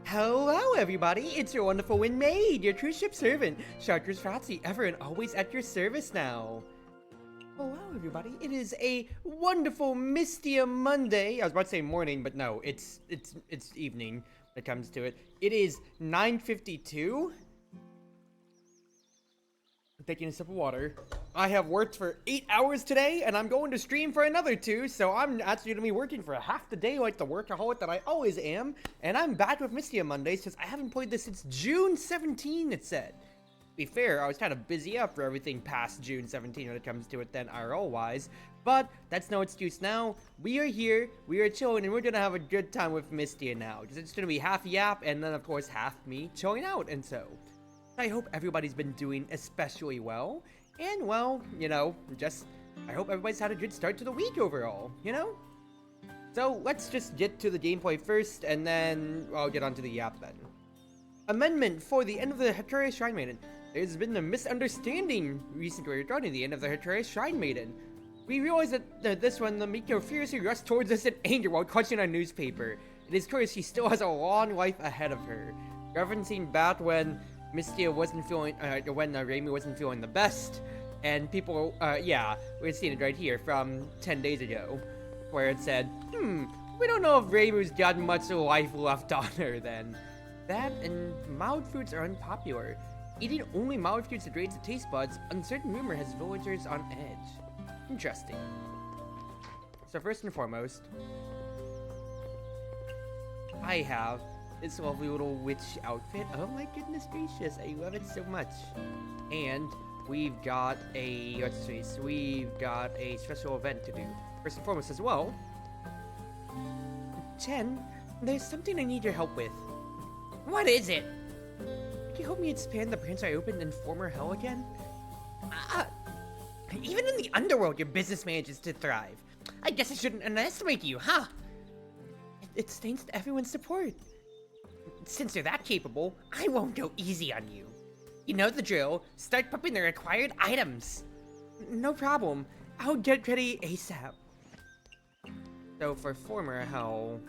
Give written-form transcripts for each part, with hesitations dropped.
Hello everybody, it's your wonderful Wind Mage, your true ship servant, Chartreuse Proxy, ever and always at your service now. Hello everybody, it is a wonderful Mystia Monday. I was about to say morning, but no, it's evening when it comes to it. It is 9:52. I'm taking a sip of water. I have worked for 8 hours today, and I'm going to stream for another 2, so I'm actually going to be working for half the day like the workaholic that I always am, and I'm back with Mystia Mondays, because I haven't played this since June 17, it said. To be fair, I was kind of busy up for everything past June 17 when it comes to it then IRL-wise, but that's no excuse now. We are here, we are chilling, and we're going to have a good time with Mystia now, because it's going to be half Yap, and then of course half me chilling out, and so. I hope everybody's been doing especially well, and well, you know, I hope everybody's had a good start to the week overall, you know? So let's just get to the gameplay first, and then I'll get onto the Yap then. Amendment for the end of the Chartreuse Shrine Maiden. There's been a misunderstanding recently regarding the end of the Chartreuse Shrine Maiden. We realize that this one, the Miko furiously rushed towards us in anger while clutching a newspaper. It is clear she still has a long life ahead of her. Referencing back when Mystia wasn't feeling, when Raimi wasn't feeling the best, and people, yeah, we're seeing it right here from 10 days ago, where it said, we don't know if Reimu's got much life left on her then. That and mild fruits are unpopular. Eating only mild fruits degrades the taste buds. Uncertain rumor has villagers on edge. Interesting. So first and foremost, I have this lovely little witch outfit. Oh my goodness gracious, I love it so much. And we've got a, we've got a special event to do. First and foremost as well, Chen, there's something I need your help with. What is it? Could you help me expand the branch I opened in former hell again? Even in the underworld, your business manages to thrive. I guess I shouldn't underestimate you, huh? It's thanks to everyone's support. Since you're that capable, I won't go easy on you. You know the drill. Start prepping the required items. No problem. I'll get ready ASAP. So for former hell,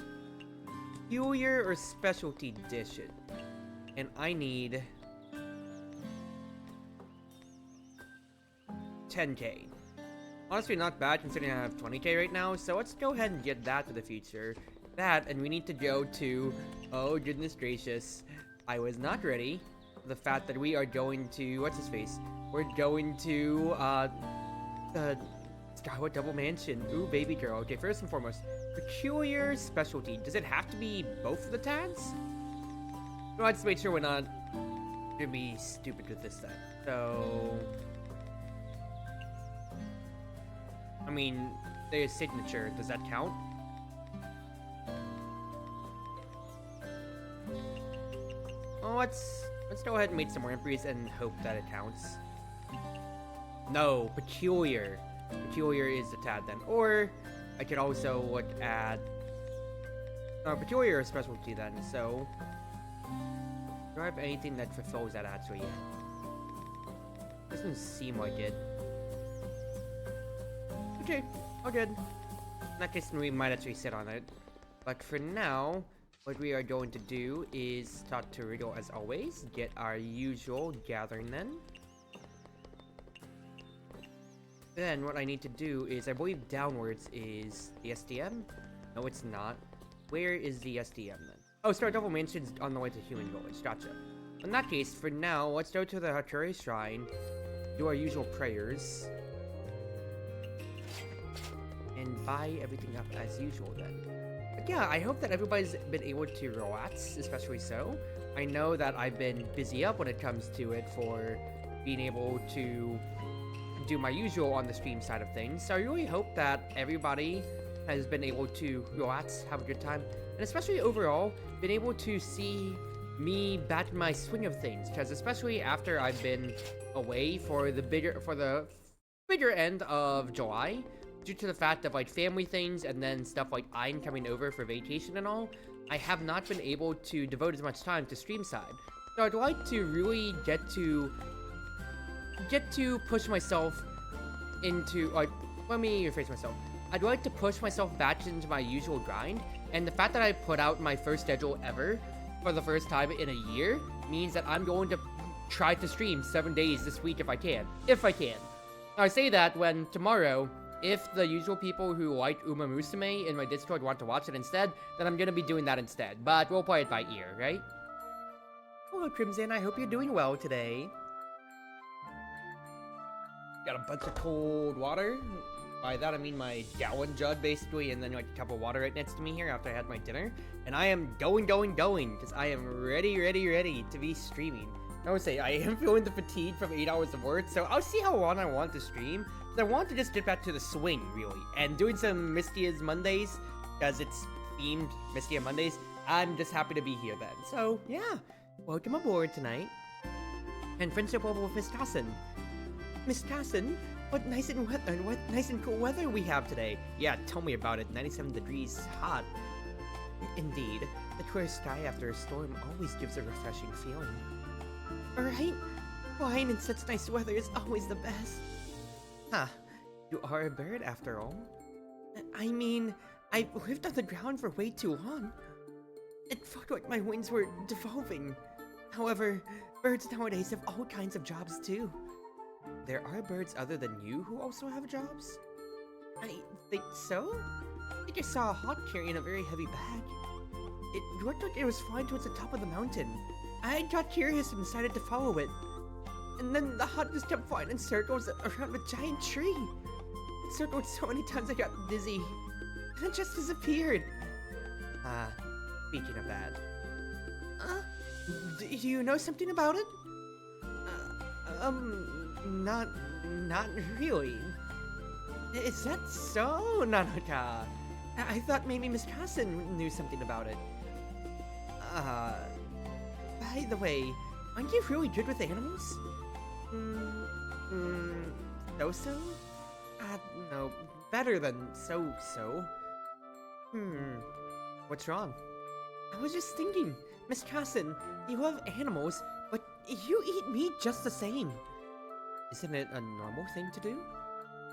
peculiar or specialty dishes. And I need 10k. Honestly, not bad considering I have 20k right now, so let's go ahead and get that for the future. That, and we need to go to, oh goodness gracious, I was not ready for the fact that we are going to, what's his face? We're going to, Skyward Double Mansion. Ooh, baby girl. Okay, first and foremost, peculiar specialty. Does it have to be both of the tags? No, let's make sure we're not gonna be stupid with this then. So, I mean, there's signature. Does that count? Oh, let's go ahead and make some more entries and hope that it counts. No, peculiar. Peculiar is the tag then. Or I could also look at peculiar specialty then. So, do I have anything that fulfills that actually yet? Doesn't seem like it. Okay, all good. In that case, we might actually sit on it. But for now, what we are going to do is talk to Riddle as always. Get our usual gathering then. Then what I need to do is, I believe downwards is the SDM. No, it's not. Where is the SDM then? Oh, Star Double Mansion's on the way to Human Village. Gotcha. In that case, for now, let's go to the Chartreuse Shrine, do our usual prayers, and buy everything up as usual then. But yeah, I hope that everybody's been able to relax, especially so. I know that I've been busy up when it comes to it for being able to do my usual on the stream side of things. So I really hope that everybody has been able to relax, have a good time, and especially overall, been able to see me back in my swing of things. Because especially after I've been away for the bigger end of July, due to the fact of like family things and then stuff like I'm coming over for vacation and all, I have not been able to devote as much time to stream side. So I'd like to really get to push myself into, like, let me rephrase myself. I'd like to push myself back into my usual grind, and the fact that I put out my first schedule ever for the first time in a year means that I'm going to try to stream 7 days this week if I can. I say that when tomorrow, if the usual people who like Uma Musume in my Discord want to watch it instead, then I'm gonna be doing that instead. But we'll play it by ear, right? Hello, Crimson. I hope you're doing well today. Got a bunch of cold water. By that I mean my gallon jug, basically, and then like a cup of water right next to me here after I had my dinner. And I am going, because I am ready to be streaming. I would say I am feeling the fatigue from 8 hours of work, so I'll see how long I want to stream. I want to just get back to the swing, really, and doing some Mystia's Mondays, because it's themed Mystia Mondays. I'm just happy to be here then. So, yeah, welcome aboard tonight. And friendship level with Miss Casson. Miss Casson, what nice and cool weather we have today. Yeah, tell me about it. 97 degrees hot. Indeed, the clear sky after a storm always gives a refreshing feeling. Alright? Wine in such nice weather is always the best. Huh, you are a bird after all. I mean, I've lived on the ground for way too long. It felt like my wings were devolving. However, birds nowadays have all kinds of jobs too. There are birds other than you who also have jobs? I think so? I think I saw a hawk carrying a very heavy bag. It looked like it was flying towards the top of the mountain. I got curious and decided to follow it. And then the hawk just kept flying in circles around a giant tree. It circled so many times I got dizzy. And it just disappeared. Speaking of that. Do you know something about it? Not really. Is that so, Nanaka? I thought maybe Miss Casson knew something about it. By the way, aren't you really good with animals? So-so? No, better than so-so. What's wrong? I was just thinking, Miss Casson, you love animals, but you eat meat just the same. Isn't it a normal thing to do?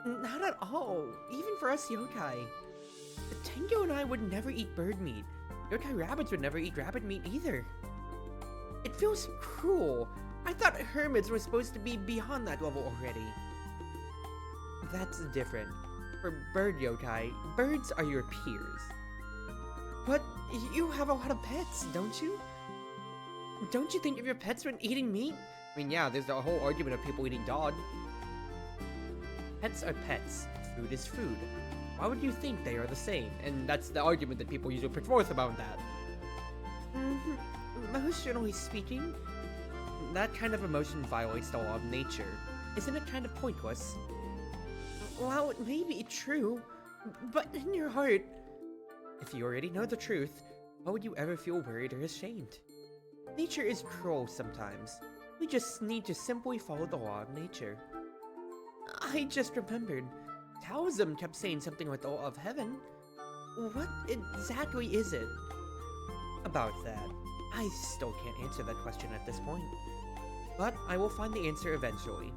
Not at all, even for us yokai. Tengo and I would never eat bird meat. Yokai rabbits would never eat rabbit meat either. It feels cruel. I thought hermits were supposed to be beyond that level already. That's different. For bird yokai, birds are your peers. But you have a lot of pets, don't you? Don't you think of your pets when eating meat? I mean, yeah, there's the whole argument of people eating dog. Pets are pets. Food is food. Why would you think they are the same? And that's the argument that people usually put forth about that. Emotionally speaking, that kind of emotion violates the law of nature. Isn't it kind of pointless? Well, it may be true, but in your heart, if you already know the truth, why would you ever feel worried or ashamed? Nature is cruel sometimes. We just need to simply follow the law of nature. I just remembered. Taoism kept saying something like the law of heaven. What exactly is it? About that, I still can't answer that question at this point. But I will find the answer eventually.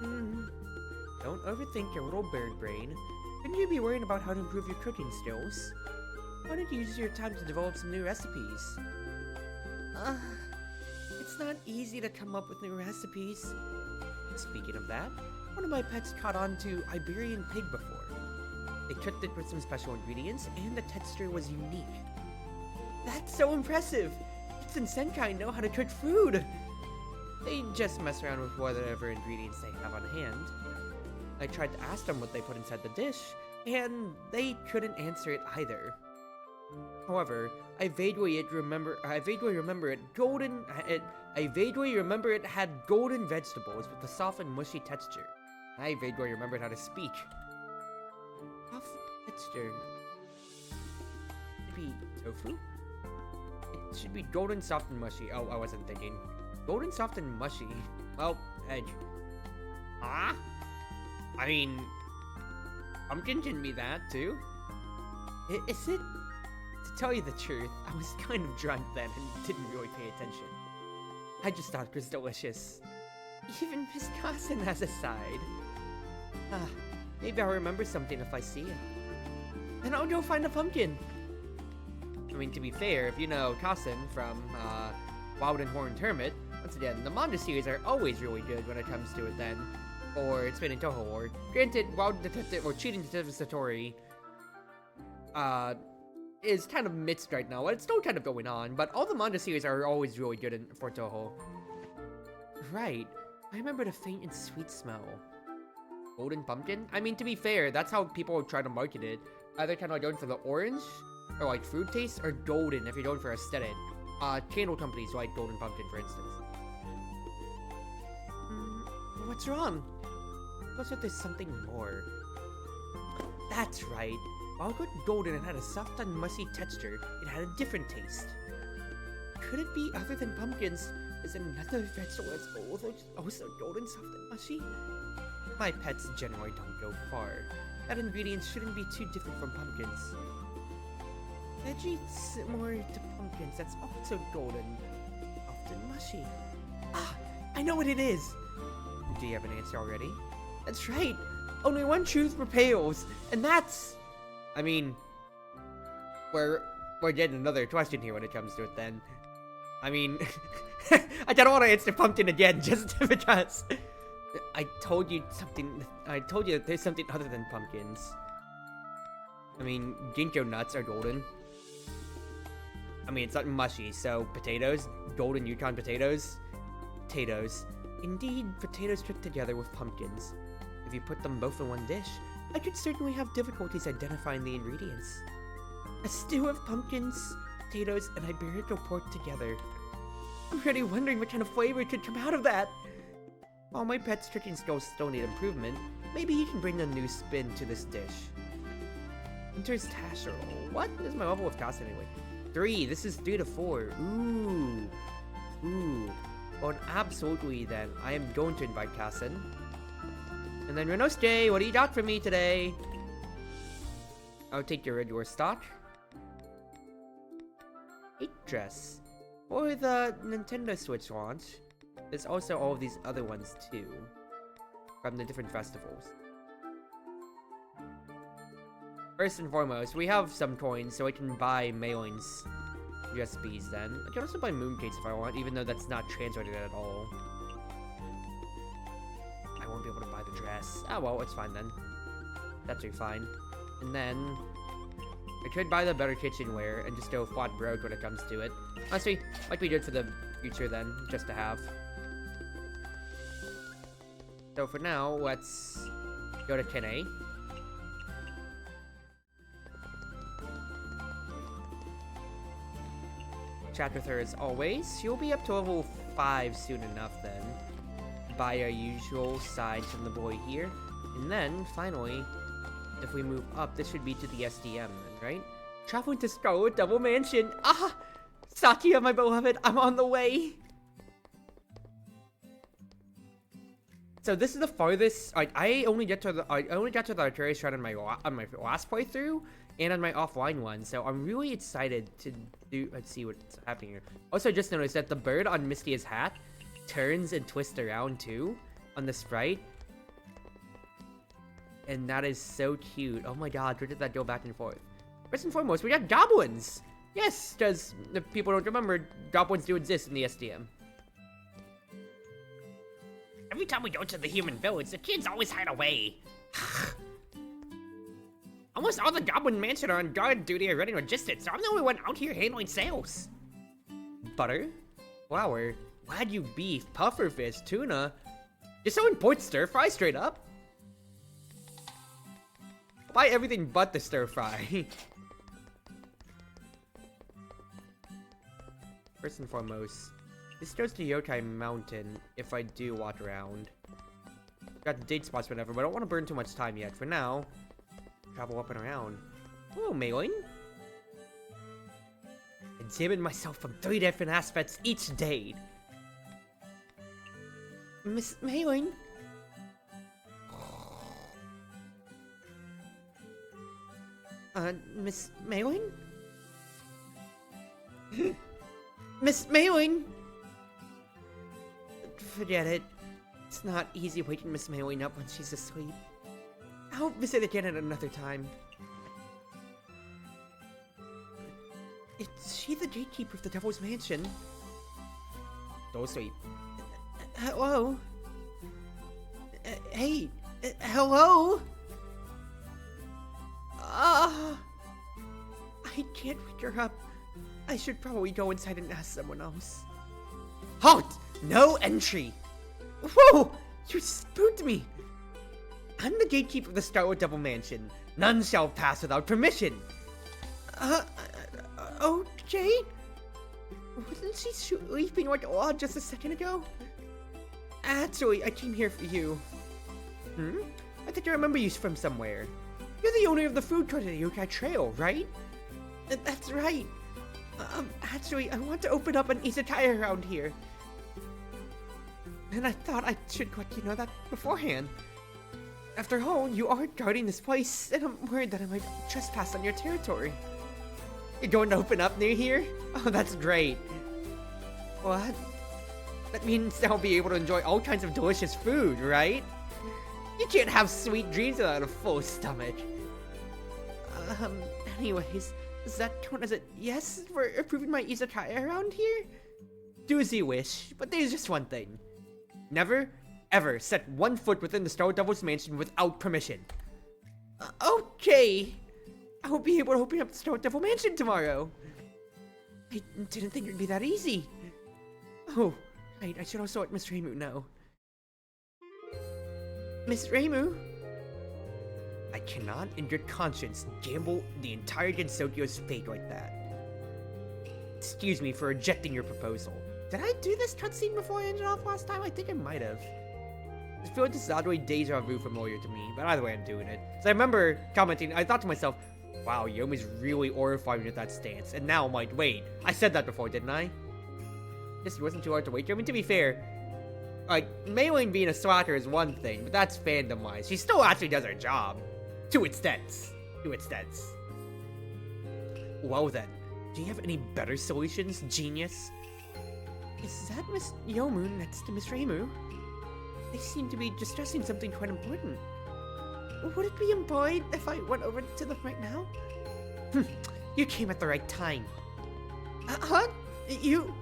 Don't overthink your little bird brain. Shouldn't you be worrying about how to improve your cooking skills? Why don't you use your time to develop some new recipes? It's not easy to come up with new recipes. Speaking of that, one of my pets caught on to Iberian pig before. They cooked it with some special ingredients, and the texture was unique. That's so impressive! Kids and Senkai know how to cook food! They just mess around with whatever ingredients they have on hand. I tried to ask them what they put inside the dish, and they couldn't answer it either. However, I vaguely remember it had golden vegetables with a soft and mushy texture. I vaguely remembered how to speak. Soft texture. Should be tofu? It should be golden, soft, and mushy. Oh, I wasn't thinking. Golden, soft, and mushy. Well, egg. I mean, pumpkin can be that too. Is it? To tell you the truth, I was kind of drunk then and didn't really pay attention. I just thought it was delicious. Even Miss Carson has a side. Maybe I'll remember something if I see it. Then I'll go find a pumpkin. I mean, to be fair, if you know Carson from Wild and Horned Hermit, once again, the manga series are always really good when it comes to it then. Or it's been in Toho War. Granted, Wild Detective or Cheating Detective Satori is kind of mixed right now. It's still kind of going on, but all the manga series are always really good for Toho. Right. I remember the faint and sweet smell. Golden pumpkin? I mean, to be fair, that's how people try to market it. Either kind of going for the orange, or like fruit taste, or golden if you're going for aesthetic. Candle companies like golden pumpkin, for instance. What's wrong? Looks like there's something more. That's right. While it got golden and had a soft and mushy texture, it had a different taste. Could it be other than pumpkins? Is another vegetable that's also golden, soft, and mushy? My pets generally don't go far. That ingredient shouldn't be too different from pumpkins. Veggie similar to pumpkins that's also golden, soft, and mushy. I know what it is! Do you have an answer already? That's right! Only one truth prevails, and that's... I mean, we're getting another question here when it comes to it then. I mean, I don't want to answer pumpkin again just because I told you that there's something other than pumpkins. I mean, ginkgo nuts are golden. I mean, it's not mushy, so potatoes, golden Yukon potatoes, potatoes. Indeed, potatoes cooked together with pumpkins. If you put them both in one dish, I could certainly have difficulties identifying the ingredients. A stew of pumpkins, potatoes, and Iberico pork together. I'm really wondering what kind of flavor could come out of that. While my pet's cooking skills still need improvement, maybe he can bring a new spin to this dish. Enters casserole. What is my level of cost anyway? 3. This is 3 to 4. Ooh. Well, absolutely then. I am going to invite Kassen. And then Renosuke, what do you got for me today? I'll take your regular stock. 8 dress. For the Nintendo Switch launch. There's also all of these other ones too. From the different festivals. First and foremost, we have some coins, so I can buy mailings. USBs then. I can also buy mooncakes if I want, even though that's not translated at all. I won't be able to buy the dress. Oh well, it's fine then. That's really fine. And then I could buy the better kitchenware and just go flat broke when it comes to it. Honestly, might be good for the future then, just to have. So for now, let's Go to 10A. Chat with her as always. She'll be up to level 5 soon enough then. By our usual signs from the boy here. And then, finally, if we move up, this should be to the SDM, right? Traveling to Scarlet Devil Mansion. Ah! Sakia, my beloved, I'm on the way! So this is the farthest, like, I only got to the Artillery Shroud on my last playthrough, and on my offline one, so I'm really excited to do, let's see what's happening here. Also, I just noticed that the bird on Mystia's hat turns and twists around too, on the sprite. And that is so cute. Oh my god, where did that go back and forth? First and foremost, we got goblins! Yes, because if people don't remember, goblins do exist in the SDM. Every time we go to the human village, the kids always hide away. Almost all the goblin mansion are on guard duty or running logistics, so I'm the only one out here handling sales. Butter, flour, wagyu beef, pufferfish, tuna. Just so import stir fry straight up. Buy everything but the stir fry. First and foremost, this goes to Yokai Mountain if I do walk around. Got the date spots, whatever, but I don't want to burn too much time yet. For now, travel up and around. Hello, Maylin. Examine myself from 3 different aspects each day. Miss Maylin? Miss Maylin? Miss Maylin? Forget it. It's not easy waking Miss Maylin up when she's asleep. I'll visit again at another time. Is she the gatekeeper of the Devil's Mansion? Don't sleep. Hello? Hey, hello? I can't wake her up. I should probably go inside and ask someone else. Halt! No entry! Whoa! You spooked me! I'm the gatekeeper of the Scarlet Devil Mansion. None shall pass without permission. Okay? Wasn't she sleeping like odd just a second ago? Actually, I came here for you. I think I remember you from somewhere. You're the owner of the food court at the Yokai Trail, right? That's right. Actually, I want to open up an izakaya around here. And I thought I should let you know that beforehand. After all, you are guarding this place, and I'm worried that I might trespass on your territory. You're going to open up near here? Oh, that's great. What? That means I'll be able to enjoy all kinds of delicious food, right? You can't have sweet dreams without a full stomach. Anyways, does that count as a yes for approving my izakaya around here? Do as you wish, but there's just one thing. Never, ever set one foot within the Scarlet Devil's Mansion without permission. Okay. I will be able to open up the Scarlet Devil Mansion tomorrow. I didn't think it'd be that easy. Oh, right, I should also let Miss Reimu know. Miss Reimu? I cannot, in good conscience, gamble the entire Gensokyo's fate like that. Excuse me for rejecting your proposal. Did I do this cutscene before I ended off last time? I think I might have. I feel like this is oddly deja vu familiar to me, but either way I'm doing it. So I remember commenting, I thought to myself, wow, Yomi's really horrifying me with that stance. And now I'm like, wait, I said that before, didn't I? This wasn't too hard to wait. I mean, to be fair, like, Maylin being a slacker is one thing, but that's fandom-wise. She still actually does her job. To extents. To extents. Well then, do you have any better solutions, genius? Is that Miss Yomu next to Miss Reimu? They seem to be discussing something quite important. Would it be important if I went over to them right now? You came at the right time. Huh? You...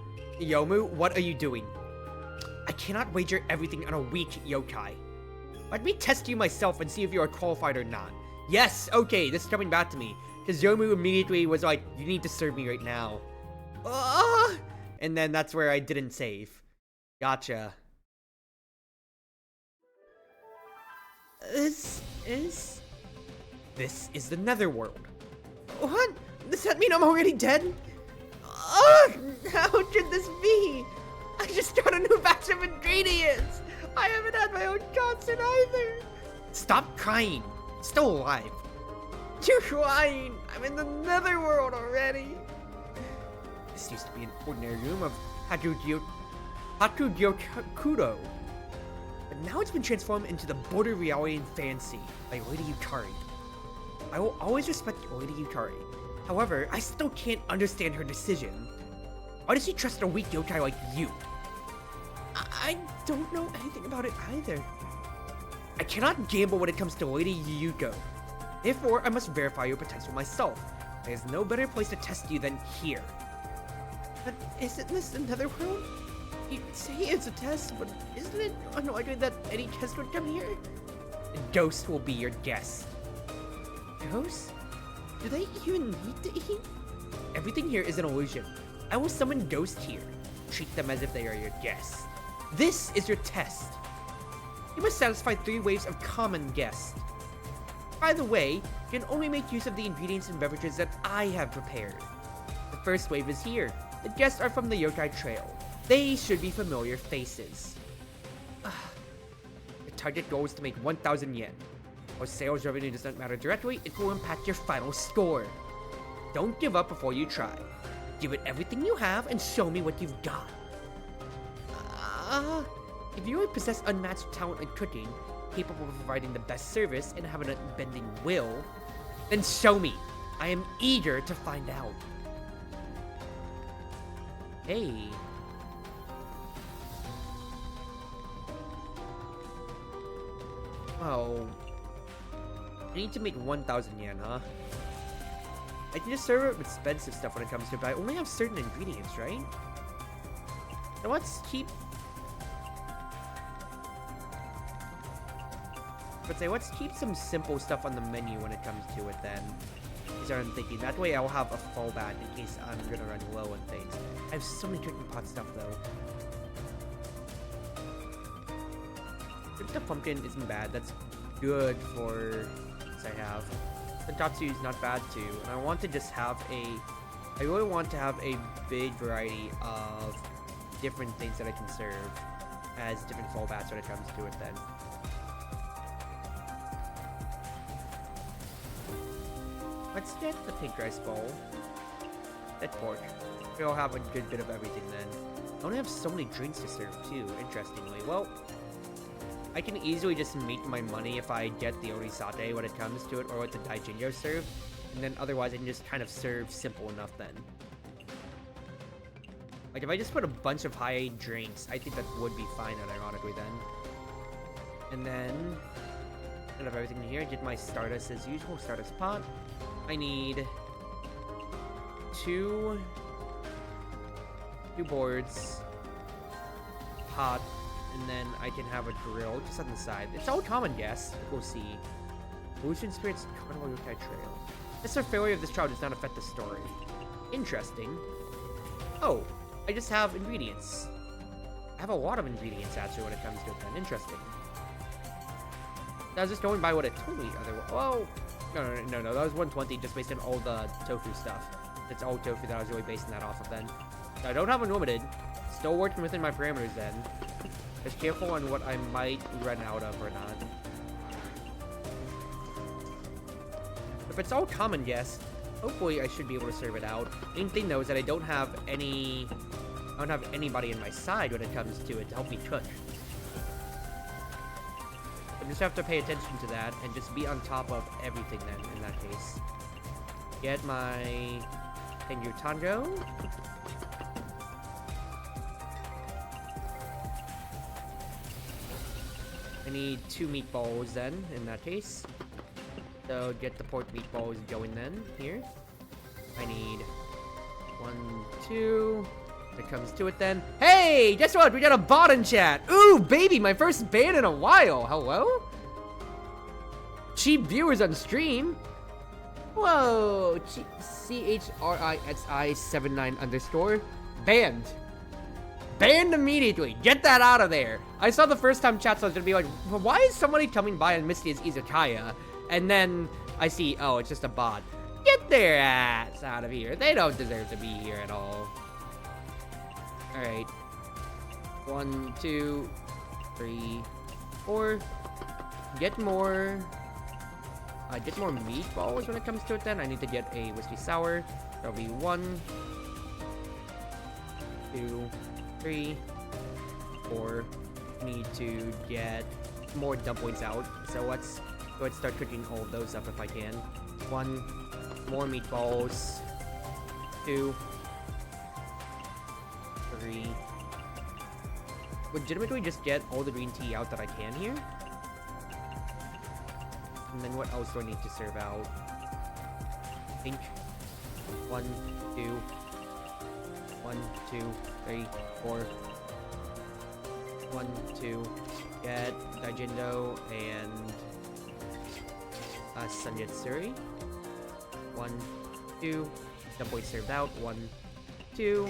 Yomu, what are you doing? I cannot wager everything on a weak yokai. Let me test you myself and see if you are qualified or not. Yes, okay, this is coming back to me. Because Yomu immediately was like, you need to serve me right now. And then that's where I didn't save. Gotcha. This is the netherworld. What? Does that mean I'm already dead? Ugh! How could this be? I just got a new batch of ingredients! I haven't had my own concert either! Stop crying! It's still alive. You're crying! I'm in the netherworld already! This used to be an ordinary room of Hakujo-kudo. But now it's been transformed into the border reality and fancy by Lady Yukari. I will always respect Lady Yukari. However, I still can't understand her decision. Why does she trust a weak yokai like you? I don't know anything about it either. I cannot gamble when it comes to Lady Yuko. Therefore, I must verify your potential myself. There's no better place to test you than here. But isn't this another world? You say it's a test, but isn't it unlikely that any test would come here? A ghost will be your guest. Ghosts? Do they even need to eat? Everything here is an illusion. I will summon ghosts here. Treat them as if they are your guests. This is your test. You must satisfy 3 waves of common guests. By the way, you can only make use of the ingredients and beverages that I have prepared. The first wave is here. The guests are from the yokai trail. They should be familiar faces. The target goal is to make 1,000 yen. While sales revenue does not matter directly, it will impact your final score. Don't give up before you try. Give it everything you have and show me what you've got. If you possess unmatched talent in cooking, capable of providing the best service, and have an unbending will, then show me. I am eager to find out. Hey. Oh. I need to make 1,000 yen, huh? I can just serve it with expensive stuff when it comes to it, but I only have certain ingredients, right? Now let's keep... let's keep some simple stuff on the menu when it comes to it then. Is what I'm thinking. That way I'll have a fallback in case I'm gonna run low on things. I have so many cooking pot stuff though. The pumpkin isn't bad. That's good for what I have. The Tatsu is not bad too. And I want to just have I really want to have a big variety of different things that I can serve as different fallbacks when it comes to it then. Let's get the pink rice bowl. That pork. We'll have a good bit of everything then. I only have so many drinks to serve too, interestingly. Well, I can easily just make my money if I get the orisate when it comes to it, or what the daijinjo serve. And then otherwise I can just kind of serve simple enough then. Like if I just put a bunch of high drinks, I think that would be fine ironically then. And then, out of everything in here, get my Stardust as usual, Stardust pot. I need two boards, pot, and then I can have a grill just on the side. It's all common guests. We'll see. Evolution Spirits, Carnival Yokai Trail. The failure of this trial does not affect the story. Interesting. Oh, I just have ingredients. I have a lot of ingredients actually when it comes to it then. Interesting. I was just going by what it told me otherwise. Well, no, that was 120 just based on all the tofu stuff. It's all tofu that I was really basing that off of then. So I don't have unlimited. Still working within my parameters then. Just careful on what I might run out of or not. If it's all common guests, hopefully I should be able to serve it out. Main thing though is that I don't have anybody in my side when it comes to it to help me cook. I just have to pay attention to that and just be on top of everything then, in that case. Get my Tengu Tango. I need 2 meatballs then, in that case. So get the pork meatballs going then, here. I need 1, 2... When it comes to it then. Hey, guess what? We got a bot in chat. Ooh, baby, my first ban in a while. Hello? Cheap viewers on stream. Whoa, CHRIXI79 _ banned. Banned immediately. Get that out of there. I saw the first time chat, so I was gonna be like, well, why is somebody coming by on Mystia's Izakaya? And then I see, oh, it's just a bot. Get their ass out of here. They don't deserve to be here at all. Alright. 1, 2, 3, 4. Get more meatballs when it comes to it then. I need to get a whiskey sour. That'll be 1, 2, 3, 4. Need to get more dumplings out. So let's go ahead and start cooking all of those up if I can. 1, more meatballs. 2, 3. Legitimately just get all the green tea out that I can here. And then what else do I need to serve out? I think 1, 2, 1, 2, 3, 4. 1, 2. Get Daijindo and Sanyatsuri. 1, 2. Dumplings served out. 1, 2.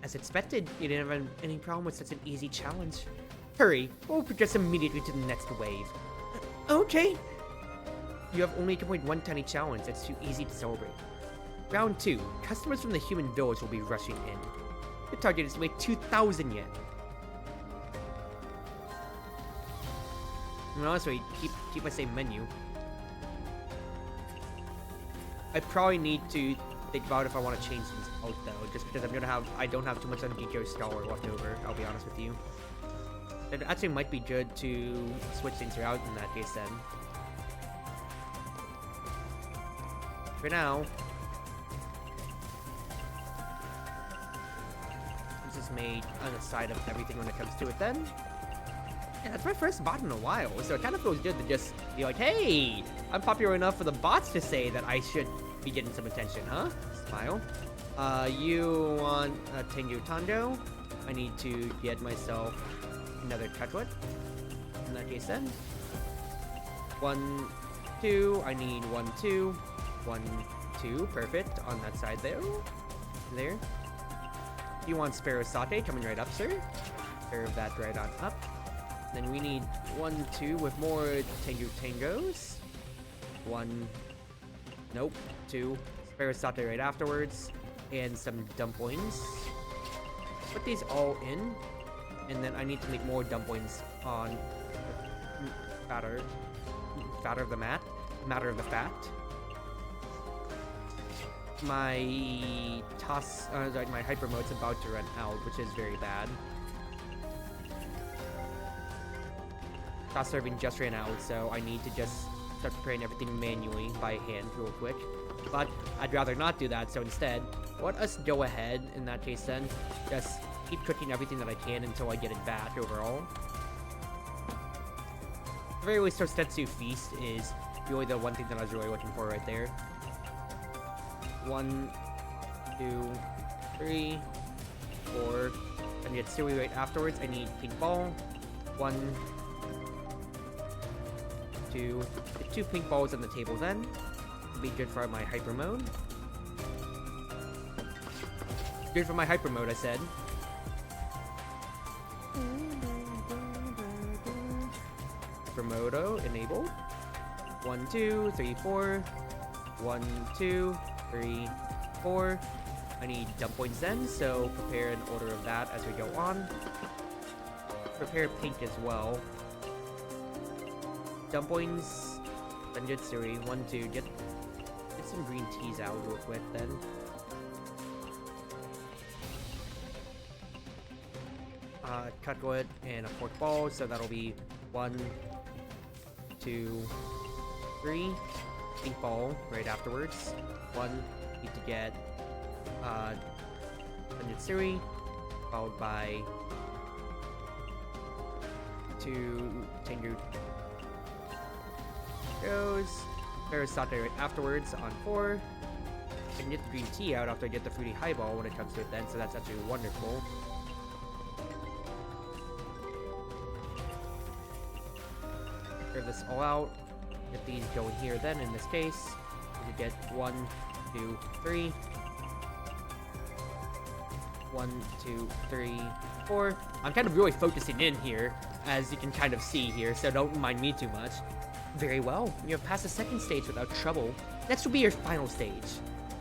As expected, you didn't have any problem with such an easy challenge. Hurry, we'll progress immediately to the next wave. Okay. You have only completed one tiny challenge. That's too easy to celebrate. Round 2. Customers from the human village will be rushing in. The target is to make 2,000 yen. And honestly, keep my same menu. I probably need to think about if I want to change these out though, just because I don't have too much of a scholar left over, I'll be honest with you. It actually might be good to switch things around in that case then. For now, this is made on the side of everything when it comes to it then. Yeah, that's my first bot in a while, so it kind of feels good to just be like, hey, I'm popular enough for the bots to say that I should be getting some attention, huh? Smile. You want a Tengu Tando? I need to get myself another cutlet. In that case then. 1, 2. I need 1, 2. 1, 2. Perfect. On that side there. There. You want Sparrow Satay? Coming right up, sir. Serve that right on up. Then we need 1, 2 with more Tengu Tangos. 1. Nope. 2. Sparrow Satay right afterwards. And some dumplings. Put these all in. And then I need to make more dumplings on matter of the mat. Matter of the fat. My my hyper mode's about to run out, which is very bad. Toss serving just ran out, so I need to just start preparing everything manually by hand real quick. But I'd rather not do that, so instead, let us go ahead in that case then. Just keep cooking everything that I can until I get it back overall. At the very least, Torstetsu Feast is really the one thing that I was really looking for right there. 1, 2, 3, 4. And get Sui right afterwards. I need pink ball. 1, 2. Get 2 pink balls on the table then. Be good for my hyper mode. Good for my hyper mode, I said. Hypermodo enabled. 1, 2, 3, 4. 1, 2, 3, 4. I need dumplings then, so prepare an order of that as we go on. Prepare pink as well. Dumplings, Sanjitsuri, 1, 2, get some green teas out real quick then. Cutlet and a pork ball, so that'll be 1, 2, 3. Pink ball right afterwards. 1, need to get Sanjitsuri, followed by 2 Tengu goes. There's Satay right afterwards on 4. I can get the green tea out after I get the fruity highball when it comes to it then, so that's actually wonderful. Clear this all out. Get these going here then in this case. We get 1, 2, 3. 1, 2, 3, 4. I'm kind of really focusing in here, as you can kind of see here, so don't mind me too much. Very well, you have passed the second stage without trouble. Next will be your final stage.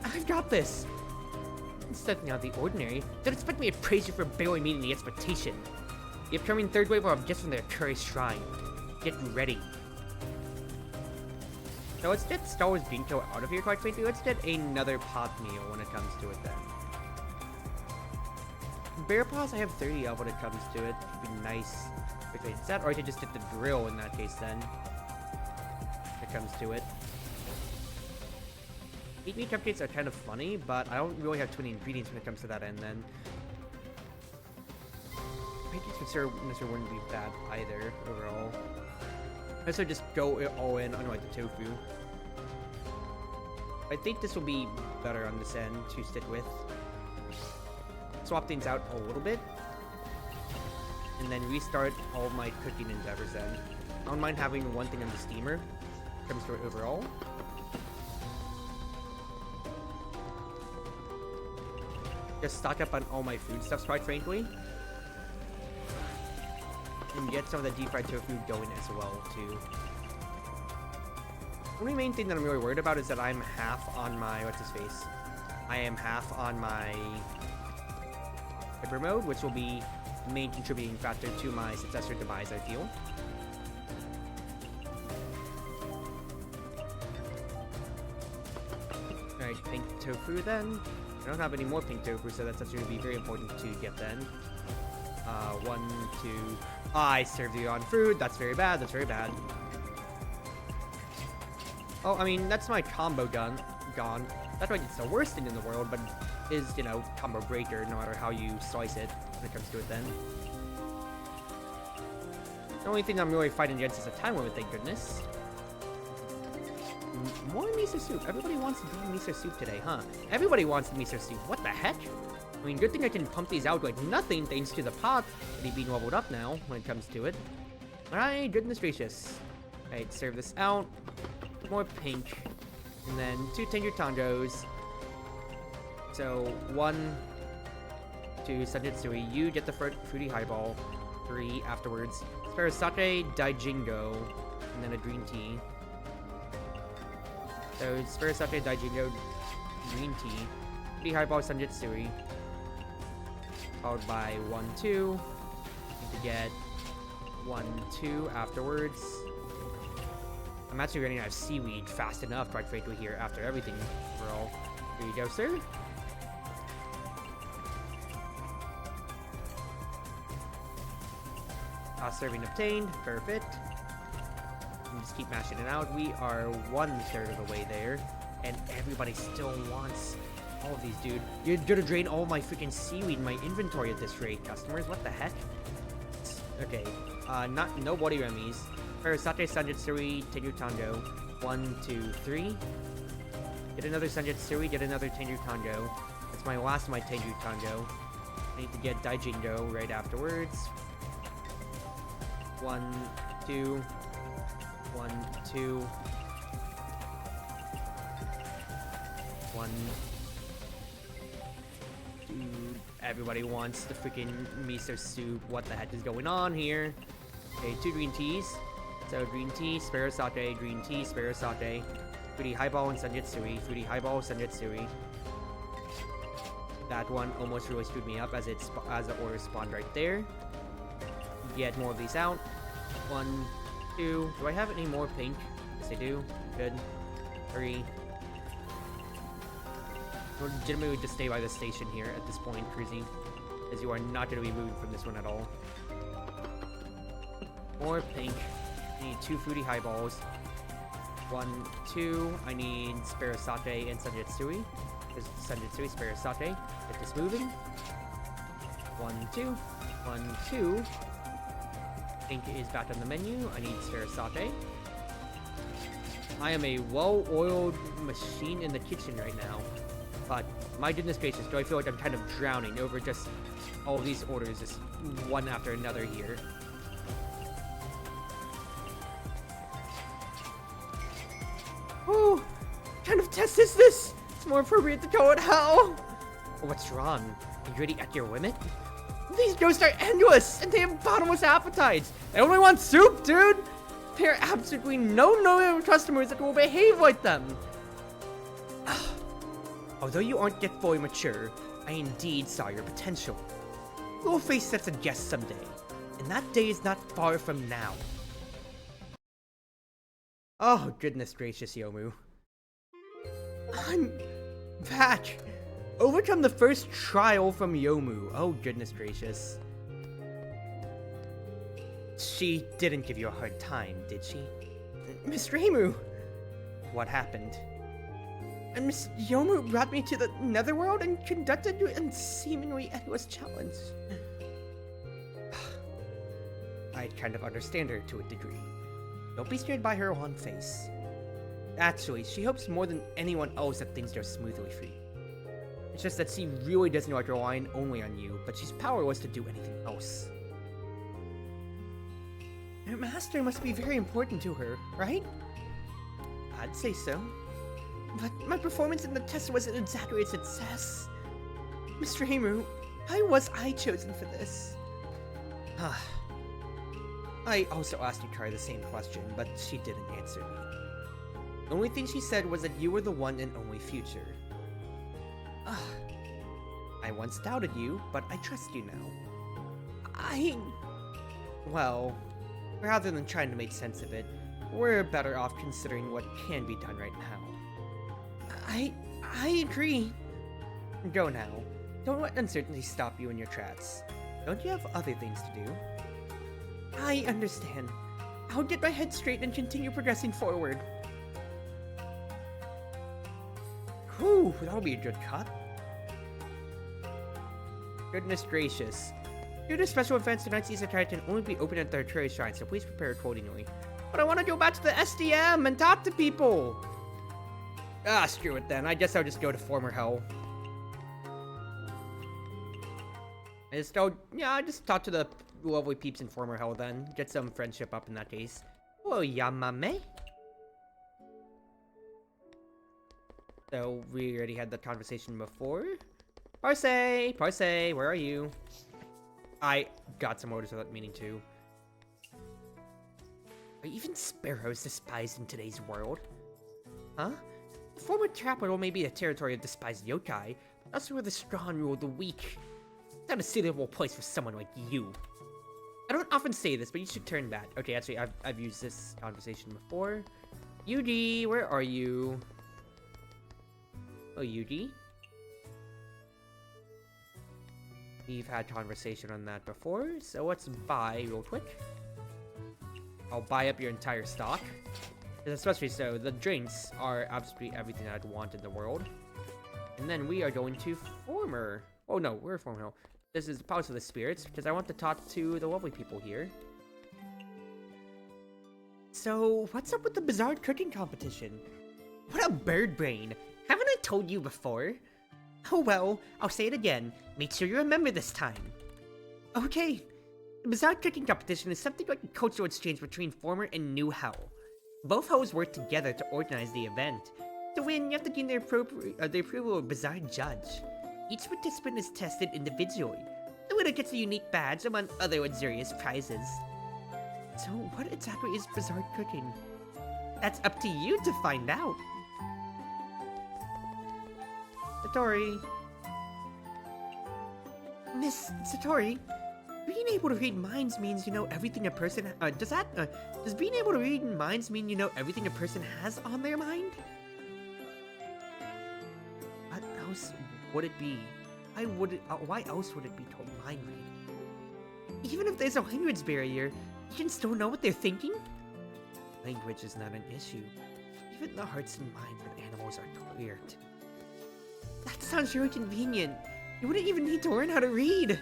I've got this! It's nothing out of the ordinary. Don't expect me to praise you for barely meeting the expectation. The upcoming third wave will have gifts from the Chartreuse Shrine. Get ready. So let's get Star Wars Binko out of here quite frankly. Let's get another pot meal when it comes to it then. Bear paws, I have 30 of when it comes to it. It'd be nice. Wait, is that, or I could just get the drill in that case then. When it comes to it. Eat meat cupcakes are kind of funny, but I don't really have too many ingredients when it comes to that end then. Pancakes with syrup wouldn't be bad either, overall. I should just go all in on like the tofu. I think this will be better on this end to stick with. Swap things out a little bit. And then restart all of my cooking endeavors then. I don't mind having one thing on the steamer. Comes to it overall. Just stock up on all my foodstuffs quite frankly. And get some of the deep fried tofu going as well too. The only main thing that I'm really worried about is that I'm half on my I am half on my hyper mode, which will be the main contributing factor to my successor demise, I feel. Alright, pink tofu then. I don't have any more pink tofu, so that's actually going to be very important to get then. 1, 2... I served you on food. That's very bad. That's very bad. Oh, I mean, that's my combo gun gone. That's like it's the worst thing in the world, but is, you know, combo breaker no matter how you slice it when it comes to it then. The only thing I'm really fighting against is a time limit, thank goodness. More miso soup. Everybody wants miso soup today, huh? Everybody wants miso soup. What the heck? I mean, good thing I can pump these out like nothing thanks to the pot that being leveled up now when it comes to it. Alright, goodness gracious. Alright, serve this out. More pink. And then 2 Tengu Tangos. So, 1, 2 Sanjitsui. You get the fruity highball. 3 afterwards. Sparasake, Daijingo. And then a green tea. So, Sparasake, Daijingo, green tea. Fruity highball, Sanjitsui. Followed by 1, 2. Need to get 1, 2 afterwards. I'm actually running out of seaweed fast enough, quite frankly, here after everything. Overall. Here you go, sir. Serving obtained. Perfect. And just keep mashing it out. We are 1/3 of the way there. And everybody still wants all of these, dude. You're gonna drain all my freaking seaweed in my inventory at this rate, customers. What the heck? Okay. No body remis. Sparasake, Sanjitsui, Tengu Tango. 1, 2, 3. Get another Sanjitsui, get another Tengu Tango. That's my last of my Tengu Tango. I need to get Daijingo right afterwards. 1, 2. 1, 2. 1. Dude, everybody wants the freaking miso soup. What the heck is going on here? Okay, 2 green teas. So green tea, Sparasake, green tea, Sparasake. Fruity highball and Sanjitsui. Fruity highball, Sanjitsui. That one almost really screwed me up as the order spawned right there. Get more of these out. 1, 2. Do I have any more pink? Yes, I do. Good. 3. We'll legitimately just stay by the station here at this point, Cruzy, as you are not going to be moving from this one at all. More pink. I need 2 fruity highballs. 1, 2. I need Sparasake and Sanjitsui. Sanjitsui, Sparasake. Get this moving. 1, 2. 1, 2. Pink is back on the menu. I need Sparasake. I am a well-oiled machine in the kitchen right now. But, my goodness gracious, do I feel like I'm kind of drowning over just all of these orders, just one after another here. What kind of test is this? It's more appropriate to call it hell. Oh, what's wrong? Are you already at your limit? These ghosts are endless, and they have bottomless appetites. They only want soup, dude. There are absolutely no loyal customers that will behave like them. Although you aren't yet fully mature, I indeed saw your potential. You will face such a guest someday, and that day is not far from now. Oh, goodness gracious, Yomu. I'm back. Overcome the first trial from Yomu. Oh, goodness gracious. She didn't give you a hard time, did she? Miss Reimu! What happened? And Miss Yomu brought me to the netherworld and conducted a seemingly endless challenge. I kind of understand her to a degree. Don't be scared by her wan face. Actually, she hopes more than anyone else that things go smoothly for you. It's just that she really doesn't like relying only on you, but she's powerless to do anything else. Her master must be very important to her, right? I'd say so. But my performance in the test wasn't exactly a success. Mr. Reimu, why was I chosen for this? I also asked Yukari the same question, but she didn't answer me. The only thing she said was that you were the one and only future. I once doubted you, but I trust you now. Well, rather than trying to make sense of it, we're better off considering what can be done right now. I agree. Go now. Don't let uncertainty stop you in your tracks. Don't you have other things to do? I understand. I'll get my head straight and continue progressing forward. Whew, that'll be a good cut. Goodness gracious. Due to special events, tonight's Izakaya can only be open at the Chartreuse Shrine, so please prepare accordingly. But I want to go back to the SDM and talk to people! Screw it then. I guess I'll just go to former hell. I just talk to the lovely peeps in former hell then. Get some friendship up in that case. Oh, Yamame. So, we already had that conversation before. Parse, where are you? I got some orders without meaning to. Are even sparrows despised in today's world? Huh? The former capital may be a territory of despised yokai, but that's where the strong rule the weak. It's not a suitable place for someone like you. I don't often say this, but you should turn back. Okay, actually, I've used this conversation before. Yuji, where are you? Oh, Yuji? We've had conversation on that before, so let's buy real quick. I'll buy up your entire stock. Especially so, the drinks are absolutely everything I'd want in the world. And then we are going to former. Oh no, we're former hill. This is the Palace of the Spirits, because I want to talk to the lovely people here. So, what's up with the bizarre cooking competition? What a bird brain! Haven't I told you before? Oh well, I'll say it again. Make sure you remember this time. Okay. The bizarre cooking competition is something like a cultural exchange between former and new hell. Both hells work together to organize the event. To win, you have to gain the approval of a bizarre judge. Each participant is tested individually. The winner gets a unique badge among other luxurious prizes. So what exactly is bizarre cooking? That's up to you to find out. Satori. Miss Satori, being able to read minds means you know everything a person does being able to read minds mean you know everything a person has on their mind? What else would it be? Why else would it be called mind read? Even if there's a language barrier, you can still know what they're thinking? Language is not an issue. Even the hearts and minds of animals are clear. That sounds really convenient. You wouldn't even need to learn how to read.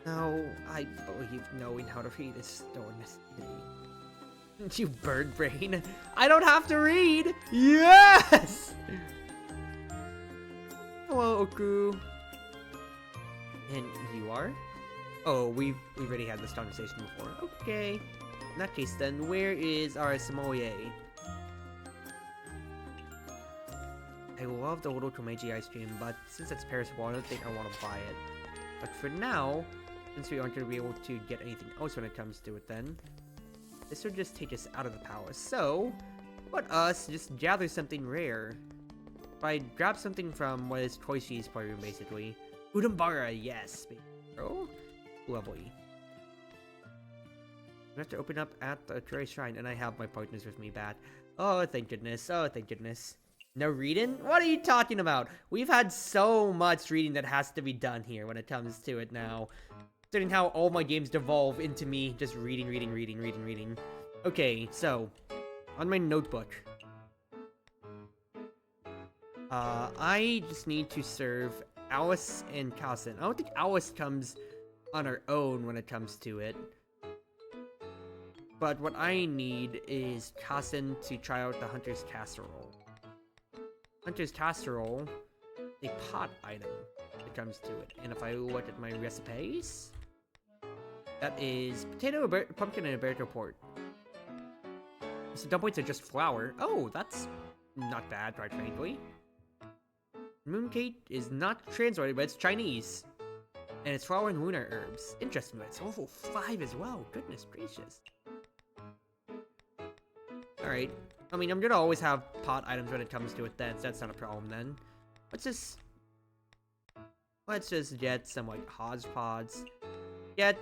No, I believe knowing how to read is still a necessity. You bird brain. I don't have to read. Yes! Hello, Oku. And you are? Oh, we've already had this conversation before. Okay. In that case then, where is our sommelier? I love the little Cruzmates ice cream, but since it's perishable, I don't think I want to buy it. But for now, since we aren't going to be able to get anything else when it comes to it then, this would just take us out of the palace. So, let us just gather something rare. If I grab something from what is Toishi's playroom, basically. Udambara, yes. Oh, lovely. I have to open up at the Terraria Shrine, and I have my partners with me back. Oh, thank goodness. Oh, thank goodness. No reading? What are you talking about? We've had so much reading that has to be done here when it comes to it now. Considering how all my games devolve into me just reading. Okay, so, on my notebook. I just need to serve Alice and Kassen. I don't think Alice comes on her own when it comes to it. But what I need is Kassen to try out the Hunter's Casserole. Hunter's Casserole is a pot item when it comes to it. And if I look at my recipes, that is potato, pumpkin, and a port. So dumplings are just flour. Oh, that's not bad, quite frankly. Mooncake is not translated, but it's Chinese. And it's flour and lunar herbs. Interesting, but it's level 5 as well. Goodness gracious. Alright. I mean, I'm gonna always have pot items when it comes to it then, so that's not a problem then. Let's just get some, like, hodgepodge. Get